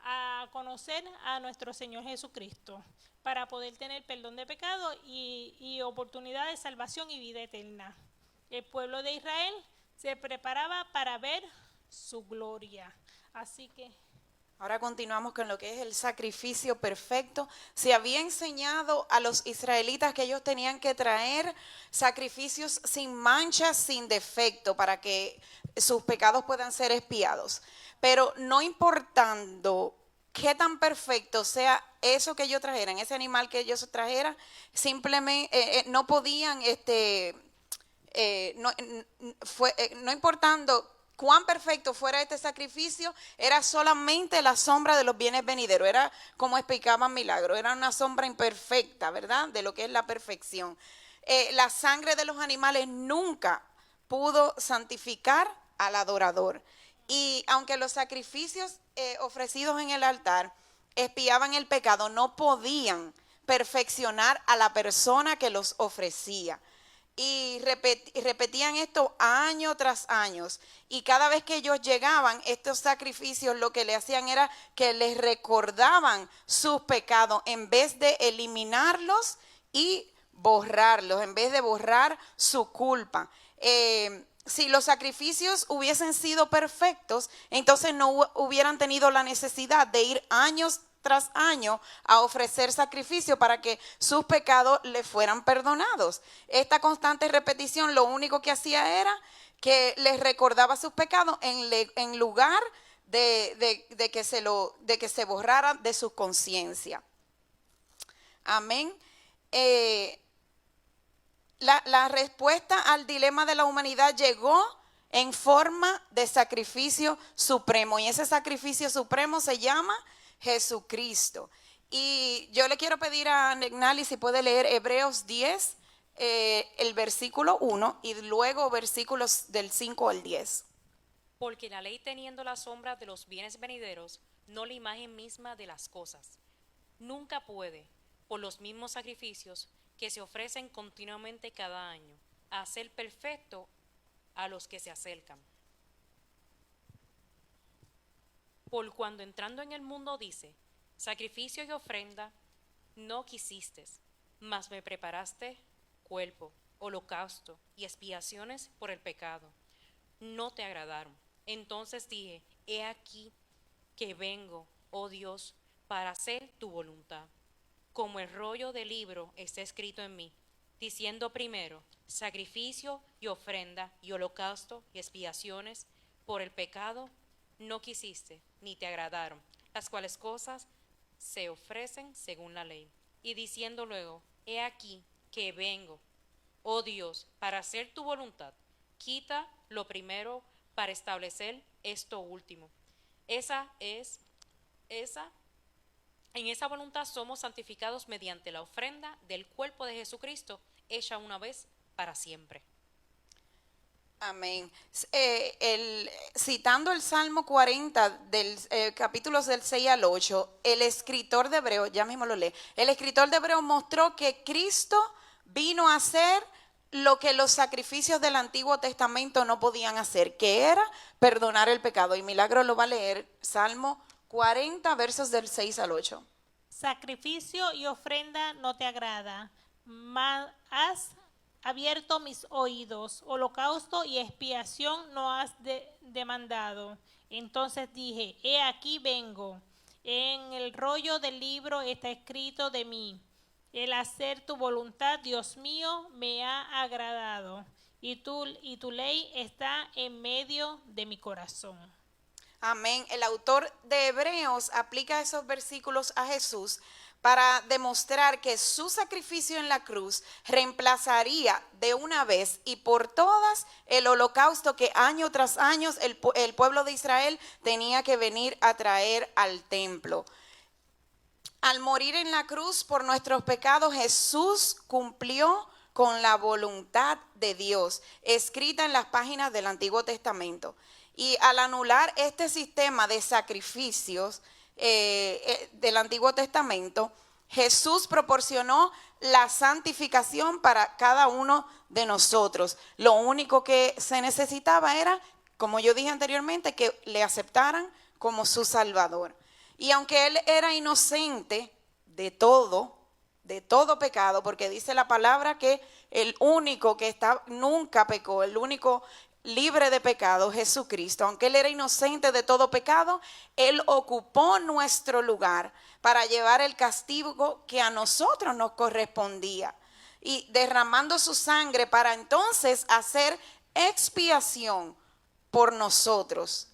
a conocer a nuestro Señor Jesucristo para poder tener perdón de pecado y oportunidad de salvación y vida eterna. El pueblo de Israel se preparaba para ver su gloria. Así que ahora continuamos con lo que es el sacrificio perfecto. Se había enseñado a los israelitas que ellos tenían que traer sacrificios sin mancha, sin defecto, para que sus pecados puedan ser expiados. Pero no importando qué tan perfecto sea eso que ellos trajeran, ese animal que ellos trajeran, simplemente no podían, no importando cuán perfecto fuera este sacrificio, era solamente la sombra de los bienes venideros. Era como explicaban Milagro, era una sombra imperfecta, ¿verdad? De lo que es la perfección. La sangre de los animales nunca pudo santificar al adorador. Y aunque los sacrificios ofrecidos en el altar expiaban el pecado, no podían perfeccionar a la persona que los ofrecía. Y repetían esto año tras año. Y cada vez que ellos llegaban, estos sacrificios lo que le hacían era que les recordaban sus pecados en vez de eliminarlos y borrarlos, en vez de borrar su culpa. Si los sacrificios hubiesen sido perfectos, entonces no hubieran tenido la necesidad de ir años tras año a ofrecer sacrificio para que sus pecados le fueran perdonados. Esta constante repetición lo único que hacía era que les recordaba sus pecados en lugar de que se borrara de su conciencia. Amén. La respuesta al dilema de la humanidad llegó en forma de sacrificio supremo. Y ese sacrificio supremo se llama Jesucristo. Y yo le quiero pedir a Negnali si puede leer Hebreos 10, el versículo 1 y luego versículos del 5 al 10. Porque la ley, teniendo la sombra de los bienes venideros, no la imagen misma de las cosas, nunca puede, por los mismos sacrificios que se ofrecen continuamente cada año, hacer perfecto a los que se acercan. Por cuando entrando en el mundo dice, sacrificio y ofrenda no quisiste, mas me preparaste cuerpo, holocausto y expiaciones por el pecado. No te agradaron. Entonces dije, he aquí que vengo, oh Dios, para hacer tu voluntad. Como el rollo del libro está escrito en mí, diciendo primero, sacrificio y ofrenda y holocausto y expiaciones por el pecado no quisiste, ni te agradaron, las cuales cosas se ofrecen según la ley. Y diciendo luego, he aquí que vengo, oh Dios, para hacer tu voluntad. Quita lo primero para establecer esto último. En esa voluntad somos santificados mediante la ofrenda del cuerpo de Jesucristo, hecha una vez para siempre. Amén. Citando el Salmo 40, capítulos del 6 al 8, el escritor de Hebreos, ya mismo lo lee, el escritor de Hebreos mostró que Cristo vino a hacer lo que los sacrificios del Antiguo Testamento no podían hacer, que era perdonar el pecado. Y Milagro lo va a leer, Salmo 40, versos del 6 al 8. Sacrificio y ofrenda no te agrada, mas has abierto mis oídos, holocausto y expiación no has demandado. Entonces dije, he aquí vengo, en el rollo del libro está escrito de mí, el hacer tu voluntad, Dios mío, me ha agradado, y tu ley está en medio de mi corazón. Amén. El autor de Hebreos aplica esos versículos a Jesús para demostrar que su sacrificio en la cruz reemplazaría de una vez y por todas el holocausto que año tras año el pueblo de Israel tenía que venir a traer al templo. Al morir en la cruz por nuestros pecados, Jesús cumplió con la voluntad de Dios, escrita en las páginas del Antiguo Testamento. Y al anular este sistema de sacrificios del Antiguo Testamento, Jesús proporcionó la santificación para cada uno de nosotros. Lo único que se necesitaba era, como yo dije anteriormente, que le aceptaran como su Salvador. Y aunque él era inocente de todo pecado, porque dice la palabra que el único que nunca pecó, el único libre de pecado, Jesucristo, aunque él era inocente de todo pecado, él ocupó nuestro lugar para llevar el castigo que a nosotros nos correspondía, y derramando su sangre para entonces hacer expiación por nosotros.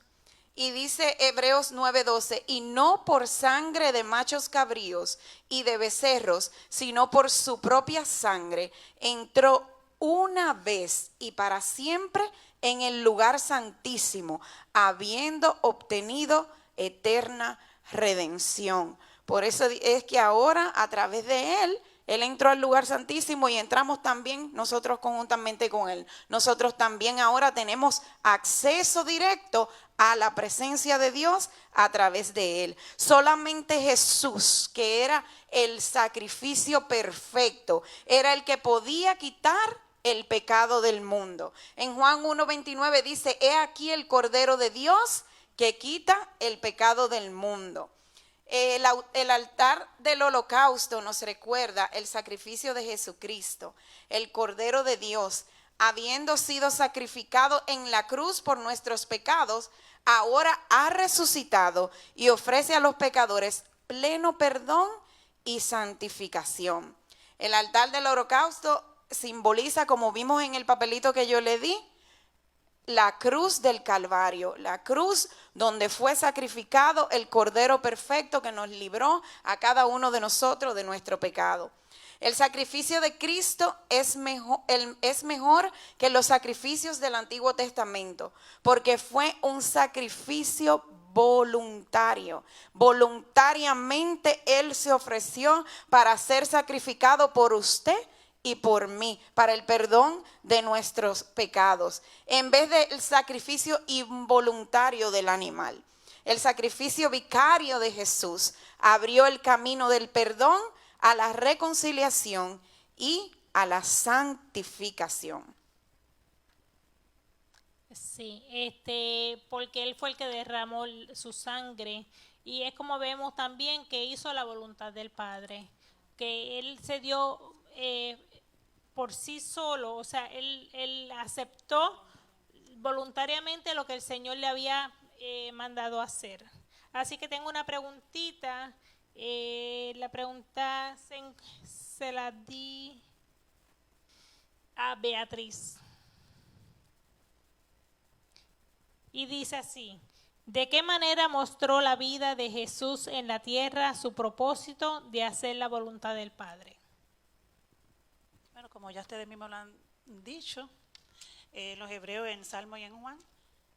Y dice Hebreos 9:12, y no por sangre de machos cabríos y de becerros, sino por su propia sangre, entró una vez y para siempre en el lugar santísimo, habiendo obtenido eterna redención. Por eso es que ahora a través de él entró al lugar santísimo y entramos también nosotros conjuntamente con él. Nosotros también ahora tenemos acceso directo a la presencia de Dios a través de él. Solamente Jesús, que era el sacrificio perfecto, era el que podía quitar el pecado del mundo. En Juan 1:29 dice, he aquí el Cordero de Dios que quita el pecado del mundo. El altar del holocausto nos recuerda el sacrificio de Jesucristo, el Cordero de Dios, habiendo sido sacrificado en la cruz por nuestros pecados, ahora ha resucitado y ofrece a los pecadores pleno perdón y santificación. El altar del holocausto simboliza, como vimos en el papelito que yo le di, la cruz del Calvario, la cruz donde fue sacrificado el Cordero perfecto que nos libró a cada uno de nosotros de nuestro pecado. El sacrificio de Cristo es mejor que los sacrificios del Antiguo Testamento, porque fue un sacrificio voluntario. Voluntariamente Él se ofreció para ser sacrificado por usted y por mí, para el perdón de nuestros pecados, en vez del sacrificio involuntario del animal. El sacrificio vicario de Jesús abrió el camino del perdón a la reconciliación y a la santificación. Sí, porque Él fue el que derramó su sangre, y es como vemos también que hizo la voluntad del Padre, que Él se dio por sí solo, o sea, Él aceptó voluntariamente lo que el Señor le había mandado hacer. Así que tengo una preguntita. La pregunta se la di a Beatriz. Y dice así: ¿de qué manera mostró la vida de Jesús en la tierra su propósito de hacer la voluntad del Padre? Bueno, como ya ustedes mismos lo han dicho, los hebreos en Salmo y en Juan,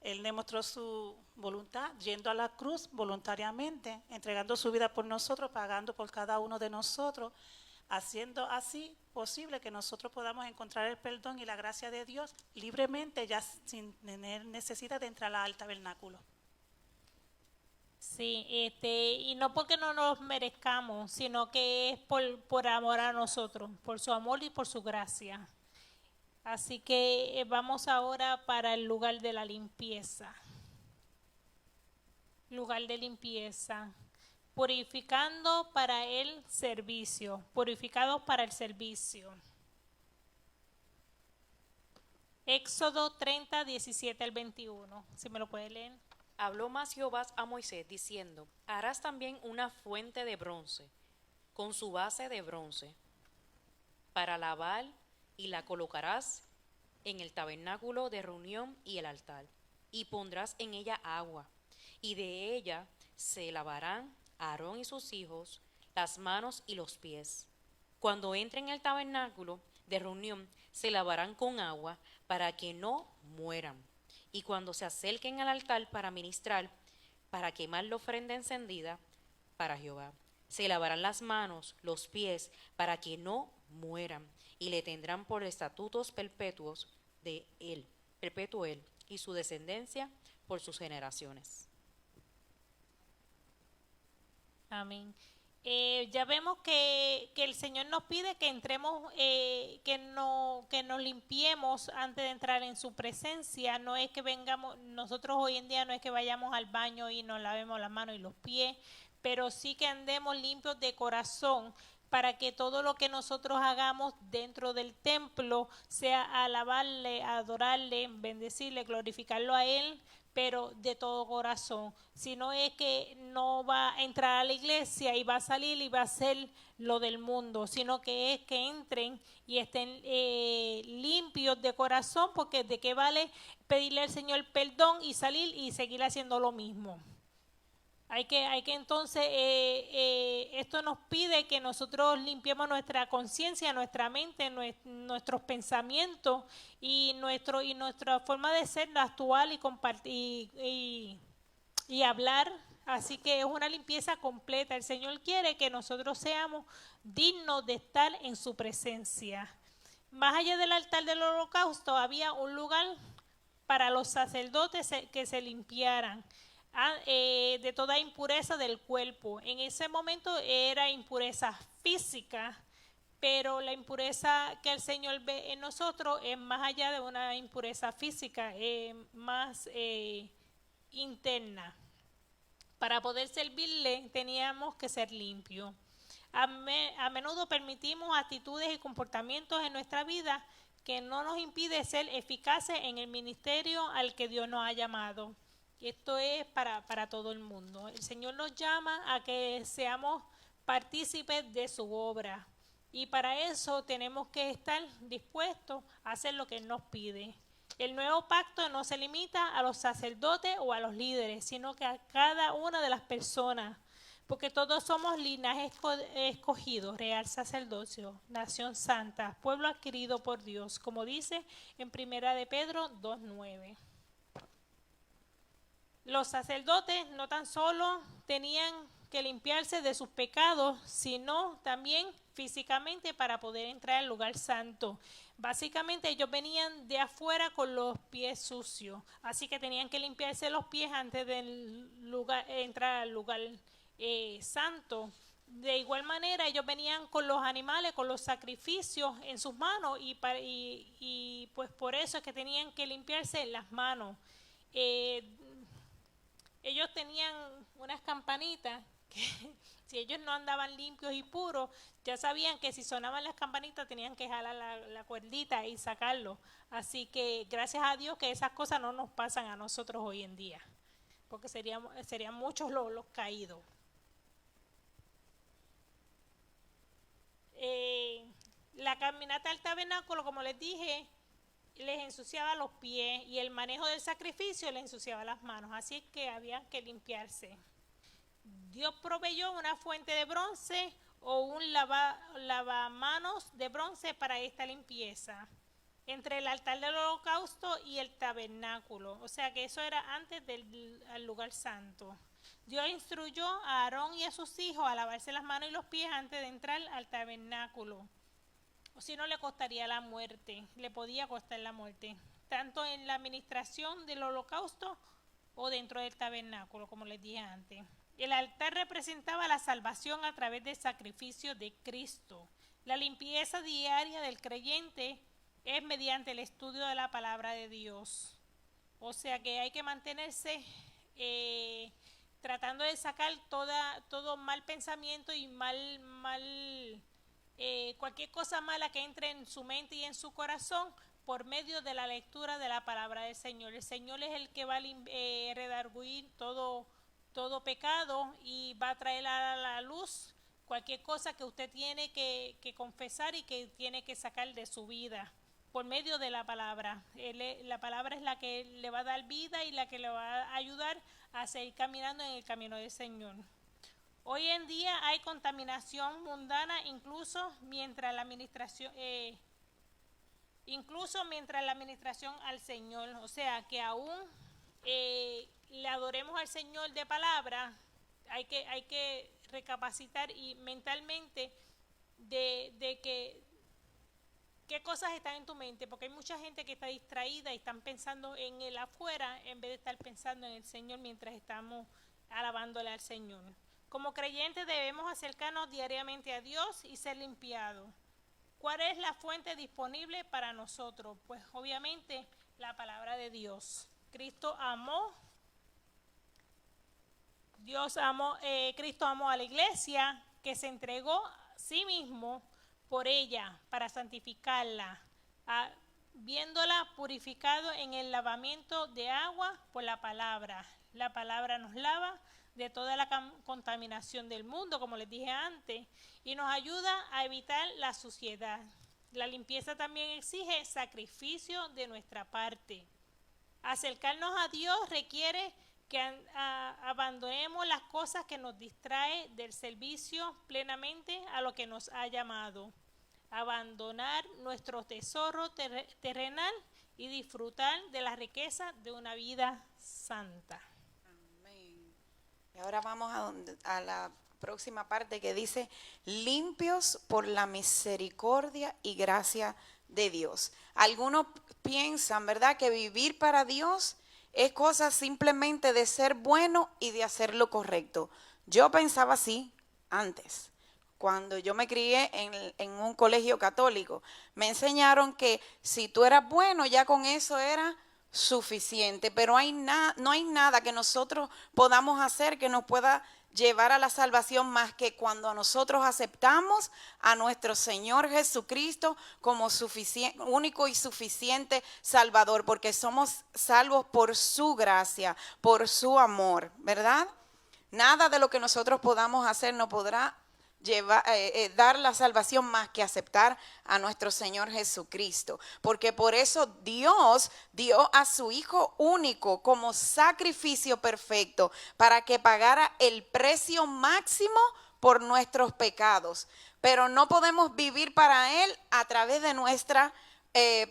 Él demostró su voluntad yendo a la cruz voluntariamente, entregando su vida por nosotros, pagando por cada uno de nosotros, haciendo así posible que nosotros podamos encontrar el perdón y la gracia de Dios libremente, ya sin tener necesidad de entrar al tabernáculo. Sí, y no porque no nos merezcamos, sino que es por amor a nosotros, por su amor y por su gracia. Así que vamos ahora para el lugar de la limpieza. Lugar de limpieza. Purificando para el servicio. Purificados para el servicio. Éxodo 30, 17 al 21. Si me lo puede leer. Habló más Jehová a Moisés, diciendo: harás también una fuente de bronce, con su base de bronce, para lavar, y la colocarás en el tabernáculo de reunión y el altar, y pondrás en ella agua, y de ella se lavarán Aarón y sus hijos las manos y los pies. Cuando entren en el tabernáculo de reunión, se lavarán con agua para que no mueran. Y cuando se acerquen al altar para ministrar, para quemar la ofrenda encendida para Jehová, se lavarán las manos, los pies, para que no mueran, y le tendrán por estatutos perpetuos de él, perpetuo él, y su descendencia por sus generaciones. Amén. Ya vemos que el Señor nos pide que entremos, que nos limpiemos antes de entrar en su presencia. No es que vengamos, nosotros hoy en día no es que vayamos al baño y nos lavemos las manos y los pies, pero sí que andemos limpios de corazón, para que todo lo que nosotros hagamos dentro del templo sea alabarle, adorarle, bendecirle, glorificarlo a Él, pero de todo corazón. Si no es que no va a entrar a la iglesia y va a salir y va a hacer lo del mundo, sino que es que entren y estén limpios de corazón, porque de qué vale pedirle al Señor perdón y salir y seguir haciendo lo mismo. Hay que entonces, esto nos pide que nosotros limpiemos nuestra conciencia, nuestra mente, nuestros pensamientos y nuestra forma de ser, actual y compartir y hablar. Así que es una limpieza completa. El Señor quiere que nosotros seamos dignos de estar en su presencia. Más allá del altar del holocausto había un lugar para los sacerdotes que se limpiaran de toda impureza del cuerpo. En ese momento era impureza física, pero la impureza que el Señor ve en nosotros es más allá de una impureza física, más interna. Para poder servirle teníamos que ser limpios. A menudo permitimos actitudes y comportamientos en nuestra vida que no nos impide ser eficaces en el ministerio al que Dios nos ha llamado. Y esto es para todo el mundo. El Señor nos llama a que seamos partícipes de su obra. Y para eso tenemos que estar dispuestos a hacer lo que Él nos pide. El nuevo pacto no se limita a los sacerdotes o a los líderes, sino que a cada una de las personas, porque todos somos linaje escogido, real sacerdocio, nación santa, pueblo adquirido por Dios, como dice en 1 de Pedro 2:9. Los sacerdotes no tan solo tenían que limpiarse de sus pecados, sino también físicamente para poder entrar al lugar santo. Básicamente ellos venían de afuera con los pies sucios, así que tenían que limpiarse los pies antes de entrar al lugar santo. De igual manera ellos venían con los animales, con los sacrificios en sus manos y pues por eso es que tenían que limpiarse las manos. Ellos tenían unas campanitas que si ellos no andaban limpios y puros, ya sabían que si sonaban las campanitas tenían que jalar la cuerdita y sacarlo. Así que gracias a Dios que esas cosas no nos pasan a nosotros hoy en día, porque serían muchos los caídos. La caminata al tabernáculo, como les dije, les ensuciaba los pies y el manejo del sacrificio les ensuciaba las manos, así que había que limpiarse. Dios proveyó una fuente de bronce o un lavamanos de bronce para esta limpieza entre el altar del holocausto y el tabernáculo, o sea que eso era antes del lugar santo. Dios instruyó a Aarón y a sus hijos a lavarse las manos y los pies antes de entrar al tabernáculo, o si no le costaría la muerte, le podía costar la muerte, tanto en la administración del holocausto o dentro del tabernáculo, como les dije antes. El altar representaba la salvación a través del sacrificio de Cristo. La limpieza diaria del creyente es mediante el estudio de la palabra de Dios. O sea que hay que mantenerse tratando de sacar todo mal pensamiento y cualquier cosa mala que entre en su mente y en su corazón por medio de la lectura de la palabra del Señor. El Señor es el que va a redarguir todo pecado y va a traer a la luz cualquier cosa que usted tiene que confesar y que tiene que sacar de su vida por medio de la palabra. La palabra es la que le va a dar vida y la que le va a ayudar a seguir caminando en el camino del Señor. Hoy en día hay contaminación mundana incluso mientras la administración al Señor, o sea que aún le adoremos al Señor de palabra, hay que recapacitar y mentalmente de qué cosas están en tu mente, porque hay mucha gente que está distraída y están pensando en el afuera en vez de estar pensando en el Señor mientras estamos alabándole al Señor. Como creyentes debemos acercarnos diariamente a Dios y ser limpiados. ¿Cuál es la fuente disponible para nosotros? Pues obviamente la palabra de Dios. Cristo amó a la iglesia, que se entregó a sí mismo por ella para santificarla, viéndola purificado en el lavamiento de agua por la palabra. La palabra nos lava de toda la contaminación del mundo, como les dije antes, y nos ayuda a evitar la suciedad. La limpieza también exige sacrificio de nuestra parte. Acercarnos a Dios requiere que abandonemos las cosas que nos distraen del servicio plenamente a lo que nos ha llamado. Abandonar nuestro tesoro terrenal y disfrutar de la riqueza de una vida santa. Amén. Y ahora vamos a la próxima parte que dice, limpios por la misericordia y gracia de Dios. Algunos piensan, ¿verdad?, que vivir para Dios es cosa simplemente de ser bueno y de hacer lo correcto. Yo pensaba así antes. Cuando yo me crié en un colegio católico, me enseñaron que si tú eras bueno, ya con eso era suficiente. Pero no hay nada que nosotros podamos hacer que nos pueda llevar a la salvación más que cuando nosotros aceptamos a nuestro Señor Jesucristo como único y suficiente Salvador, porque somos salvos por su gracia, por su amor, ¿verdad? Nada de lo que nosotros podamos hacer nos podrá dar la salvación más que aceptar a nuestro Señor Jesucristo, porque por eso Dios dio a su Hijo único como sacrificio perfecto para que pagara el precio máximo por nuestros pecados, pero no podemos vivir para Él a través de nuestra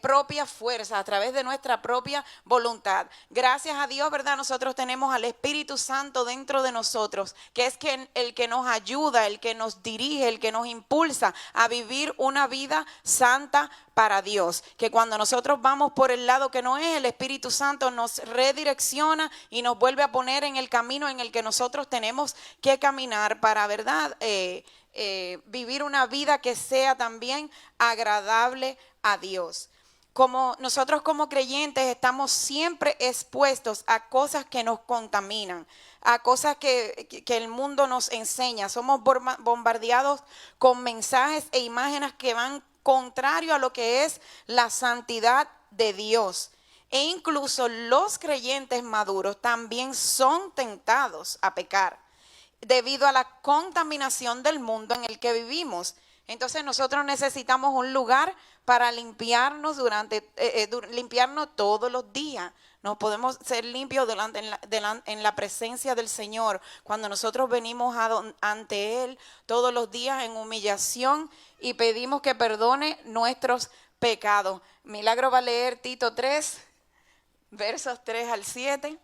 propia fuerza, a través de nuestra propia voluntad. Gracias a Dios, ¿verdad? Nosotros tenemos al Espíritu Santo dentro de nosotros, que es el que nos ayuda, el que nos dirige, el que nos impulsa a vivir una vida santa para Dios. Que cuando nosotros vamos por el lado que no es, el Espíritu Santo nos redirecciona y nos vuelve a poner en el camino en el que nosotros tenemos que caminar para, ¿verdad? Vivir una vida que sea también agradable a Dios. Como nosotros como creyentes estamos siempre expuestos a cosas que nos contaminan, a cosas que el mundo nos enseña. Somos bombardeados con mensajes e imágenes que van contrario a lo que es la santidad de Dios. E incluso los creyentes maduros también son tentados a pecar debido a la contaminación del mundo en el que vivimos. Entonces nosotros necesitamos un lugar para limpiarnos limpiarnos todos los días. No podemos ser limpios en la presencia del Señor cuando nosotros venimos ante Él todos los días en humillación y pedimos que perdone nuestros pecados. Milagro va a leer Tito 3, versos 3 al 7.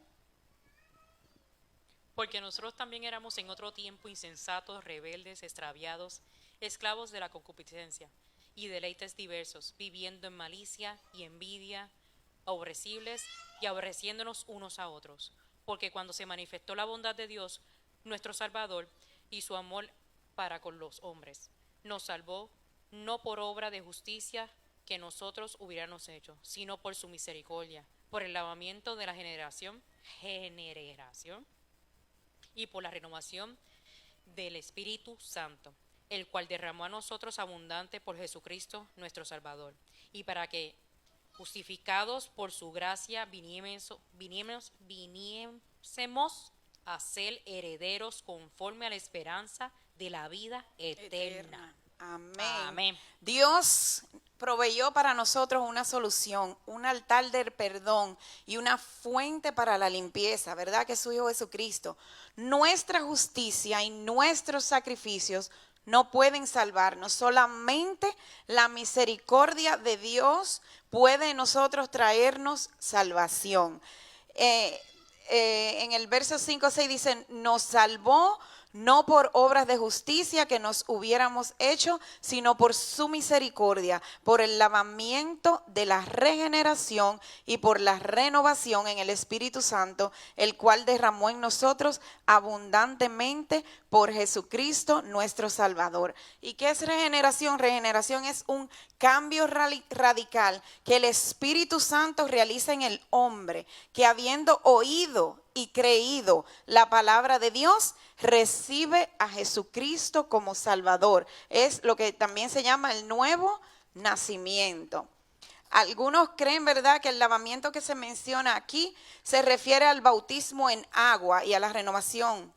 Porque nosotros también éramos en otro tiempo insensatos, rebeldes, extraviados, esclavos de la concupiscencia y deleites diversos, viviendo en malicia y envidia, aborrecibles y aborreciéndonos unos a otros. Porque cuando se manifestó la bondad de Dios, nuestro Salvador, y su amor para con los hombres, nos salvó no por obra de justicia que nosotros hubiéramos hecho, sino por su misericordia, por el lavamiento de la generación, y por la renovación del Espíritu Santo, el cual derramó a nosotros abundante por Jesucristo nuestro Salvador, y para que, justificados por su gracia, viniésemos a ser herederos conforme a la esperanza de la vida eterna. Amén. Amén. Dios proveyó para nosotros una solución, un altar del perdón y una fuente para la limpieza, ¿verdad? Que es su Hijo Jesucristo. Nuestra justicia y nuestros sacrificios no pueden salvarnos, solamente la misericordia de Dios puede en nosotros traernos salvación. En el verso 5 6 dice, nos salvó no por obras de justicia que nos hubiéramos hecho, sino por su misericordia, por el lavamiento de la regeneración y por la renovación en el Espíritu Santo, el cual derramó en nosotros abundantemente por Jesucristo nuestro Salvador. ¿Y qué es regeneración? Regeneración es un cambio radical que el Espíritu Santo realiza en el hombre, que habiendo oído y creído la palabra de Dios, recibe a Jesucristo como Salvador. Es lo que también se llama el nuevo nacimiento. Algunos creen, ¿verdad?, que el lavamiento que se menciona aquí se refiere al bautismo en agua y a la renovación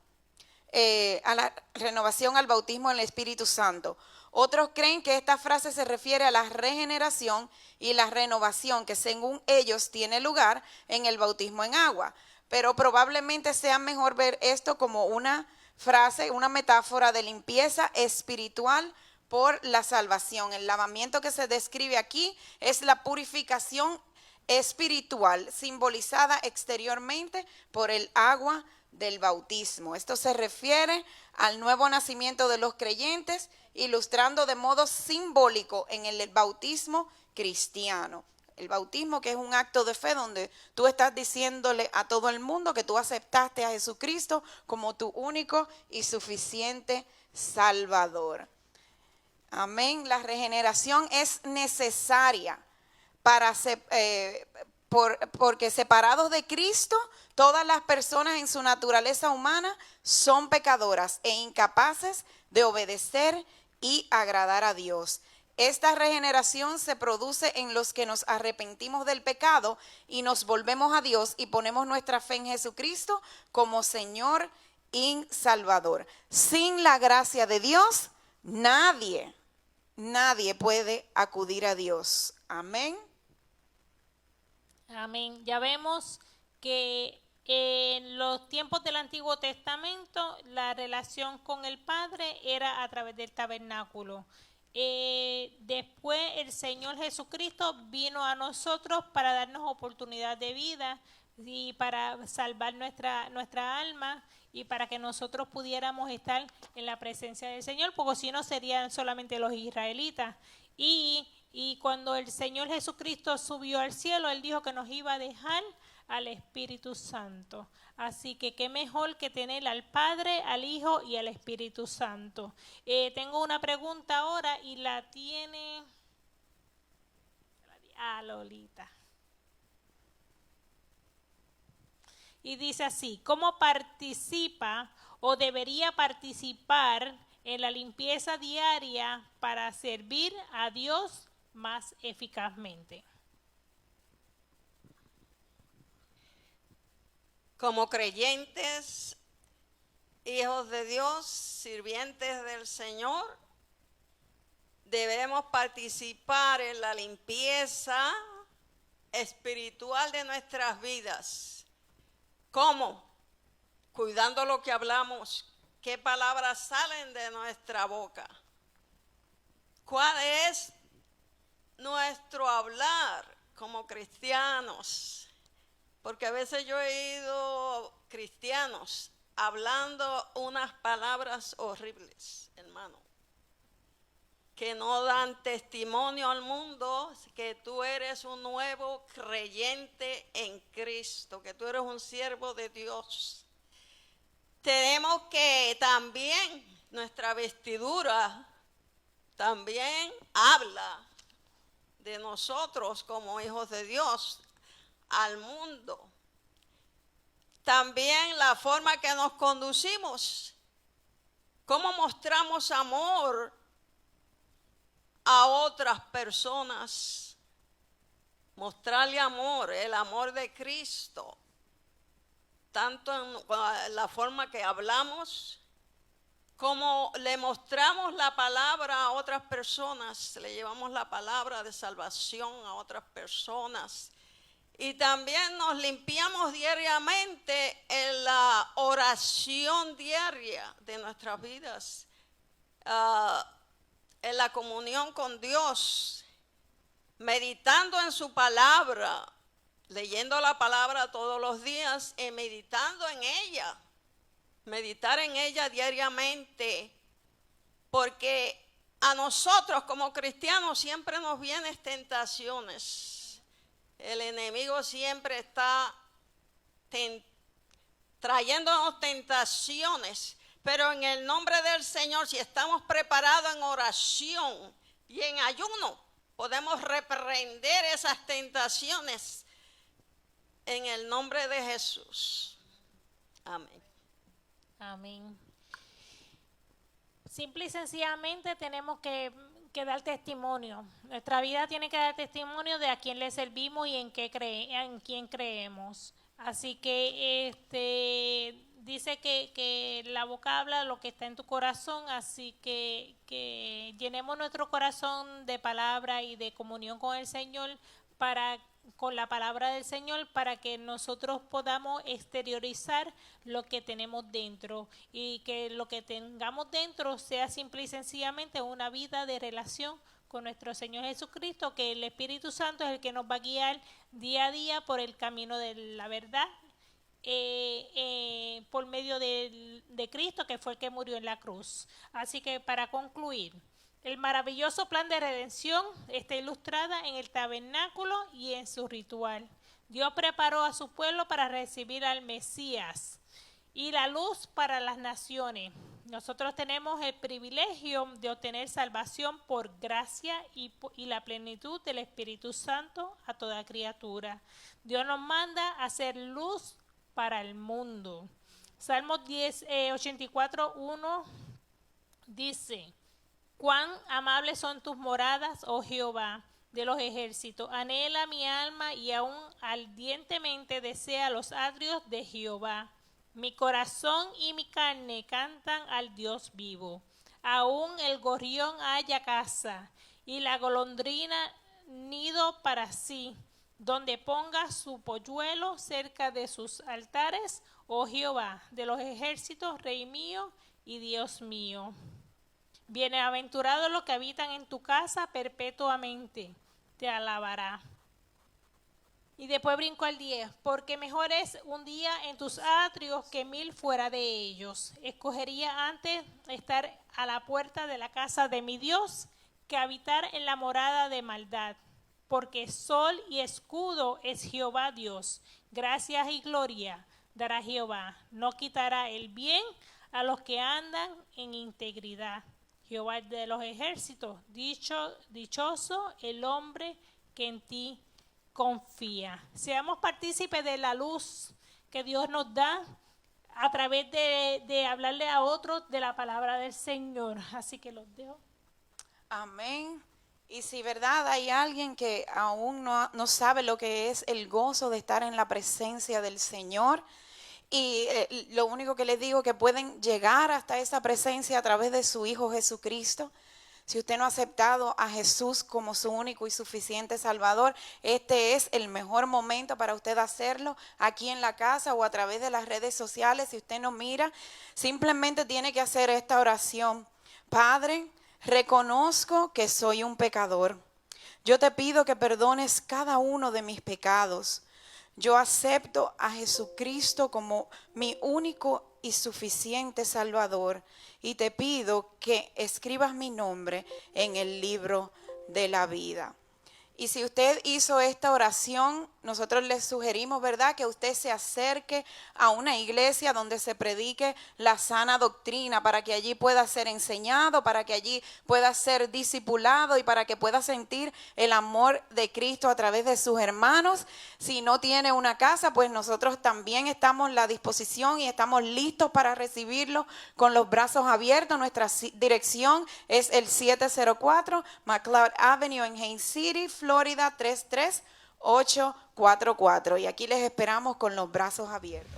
al bautismo en el Espíritu Santo. Otros creen que esta frase se refiere a la regeneración y la renovación que según ellos tiene lugar en el bautismo en agua. Pero probablemente sea mejor ver esto como una frase, una metáfora de limpieza espiritual por la salvación. El lavamiento que se describe aquí es la purificación espiritual, simbolizada exteriormente por el agua del bautismo. Esto se refiere al nuevo nacimiento de los creyentes, ilustrando de modo simbólico en el bautismo cristiano. El bautismo, que es un acto de fe donde tú estás diciéndole a todo el mundo que tú aceptaste a Jesucristo como tu único y suficiente Salvador. Amén. La regeneración es necesaria porque separados de Cristo, todas las personas en su naturaleza humana son pecadoras e incapaces de obedecer y agradar a Dios. Esta regeneración se produce en los que nos arrepentimos del pecado y nos volvemos a Dios y ponemos nuestra fe en Jesucristo como Señor y Salvador. Sin la gracia de Dios, nadie puede acudir a Dios. Amén. Amén. Ya vemos que en los tiempos del Antiguo Testamento la relación con el Padre era a través del tabernáculo. Después el Señor Jesucristo vino a nosotros para darnos oportunidad de vida y para salvar nuestra alma y para que nosotros pudiéramos estar en la presencia del Señor, porque si no serían solamente los israelitas. Y cuando el Señor Jesucristo subió al cielo, Él dijo que nos iba a dejar al Espíritu Santo. Así que qué mejor que tener al Padre, al Hijo y al Espíritu Santo. Tengo una pregunta ahora y la tiene Lolita. Y dice así: ¿cómo participa o debería participar en la limpieza diaria para servir a Dios más eficazmente? Como creyentes, hijos de Dios, sirvientes del Señor, debemos participar en la limpieza espiritual de nuestras vidas. ¿Cómo? Cuidando lo que hablamos, qué palabras salen de nuestra boca, cuál es nuestro hablar como cristianos. Porque a veces yo he oído cristianos hablando unas palabras horribles, hermano, que no dan testimonio al mundo que tú eres un nuevo creyente en Cristo, que tú eres un siervo de Dios. Tenemos que también, nuestra vestidura también habla de nosotros como hijos de Dios al mundo. También la forma que nos conducimos, cómo mostramos amor a otras personas, mostrarle amor, el amor de Cristo, tanto en la forma que hablamos, como le mostramos la palabra a otras personas, le llevamos la palabra de salvación a otras personas. Y también nos limpiamos diariamente en la oración diaria de nuestras vidas, en la comunión con Dios, meditando en su palabra, leyendo la palabra todos los días y meditando en ella, meditar en ella diariamente, porque a nosotros como cristianos siempre nos vienen tentaciones. El enemigo siempre está trayéndonos tentaciones, pero en el nombre del Señor, si estamos preparados en oración y en ayuno, podemos reprender esas tentaciones en el nombre de Jesús. Amén. Amén. Simple y sencillamente tenemos que dar testimonio. Nuestra vida tiene que dar testimonio de a quién le servimos y en quién creemos. Así que dice que la boca habla lo que está en tu corazón, así que llenemos nuestro corazón de palabra y de comunión con el Señor, con la palabra del Señor, para que nosotros podamos exteriorizar lo que tenemos dentro y que lo que tengamos dentro sea simple y sencillamente una vida de relación con nuestro Señor Jesucristo, que el Espíritu Santo es el que nos va a guiar día a día por el camino de la verdad, por medio de Cristo, que fue el que murió en la cruz. Así que para concluir, el maravilloso plan de redención está ilustrada en el tabernáculo y en su ritual. Dios preparó a su pueblo para recibir al Mesías y la luz para las naciones. Nosotros tenemos el privilegio de obtener salvación por gracia y la plenitud del Espíritu Santo a toda criatura. Dios nos manda a hacer luz para el mundo. Salmos 84:1 dice: cuán amables son tus moradas, oh Jehová, de los ejércitos. Anhela mi alma y aún ardientemente desea los atrios de Jehová. Mi corazón y mi carne cantan al Dios vivo. aún el gorrión haya casa, y la golondrina nido para sí, donde ponga su polluelo cerca de sus altares, oh Jehová de los ejércitos, Rey mío y Dios mío. Bienaventurados los que habitan en tu casa perpetuamente, te alabará. Y después brinco al 10, porque mejor es un día en tus atrios que 1000 fuera de ellos. Escogería antes estar a la puerta de la casa de mi Dios que habitar en la morada de maldad. Porque sol y escudo es Jehová Dios. Gracias y gloria dará Jehová. No quitará el bien a los que andan en integridad. Jehová de los ejércitos, dichoso el hombre que en ti confía. Seamos partícipes de la luz que Dios nos da a través de hablarle a otros de la palabra del Señor. Así que los dejo. Amén. Y si verdad hay alguien que aún no sabe lo que es el gozo de estar en la presencia del Señor, y lo único que les digo que pueden llegar hasta esa presencia a través de su Hijo Jesucristo. Si usted no ha aceptado a Jesús como su único y suficiente Salvador, este es el mejor momento para usted hacerlo aquí en la casa o a través de las redes sociales. Si usted no mira, simplemente tiene que hacer esta oración. Padre, reconozco que soy un pecador. Yo te pido que perdones cada uno de mis pecados. Yo acepto a Jesucristo como mi único y suficiente Salvador y te pido que escribas mi nombre en el libro de la vida. Y si usted hizo esta oración, nosotros le sugerimos, ¿verdad?, que usted se acerque a una iglesia donde se predique la sana doctrina para que allí pueda ser enseñado, para que allí pueda ser discipulado y para que pueda sentir el amor de Cristo a través de sus hermanos. Si no tiene una casa, pues nosotros también estamos a la disposición y estamos listos para recibirlo con los brazos abiertos. Nuestra dirección es el 704 McLeod Avenue en Haines City, Florida 33844. Y aquí les esperamos con los brazos abiertos.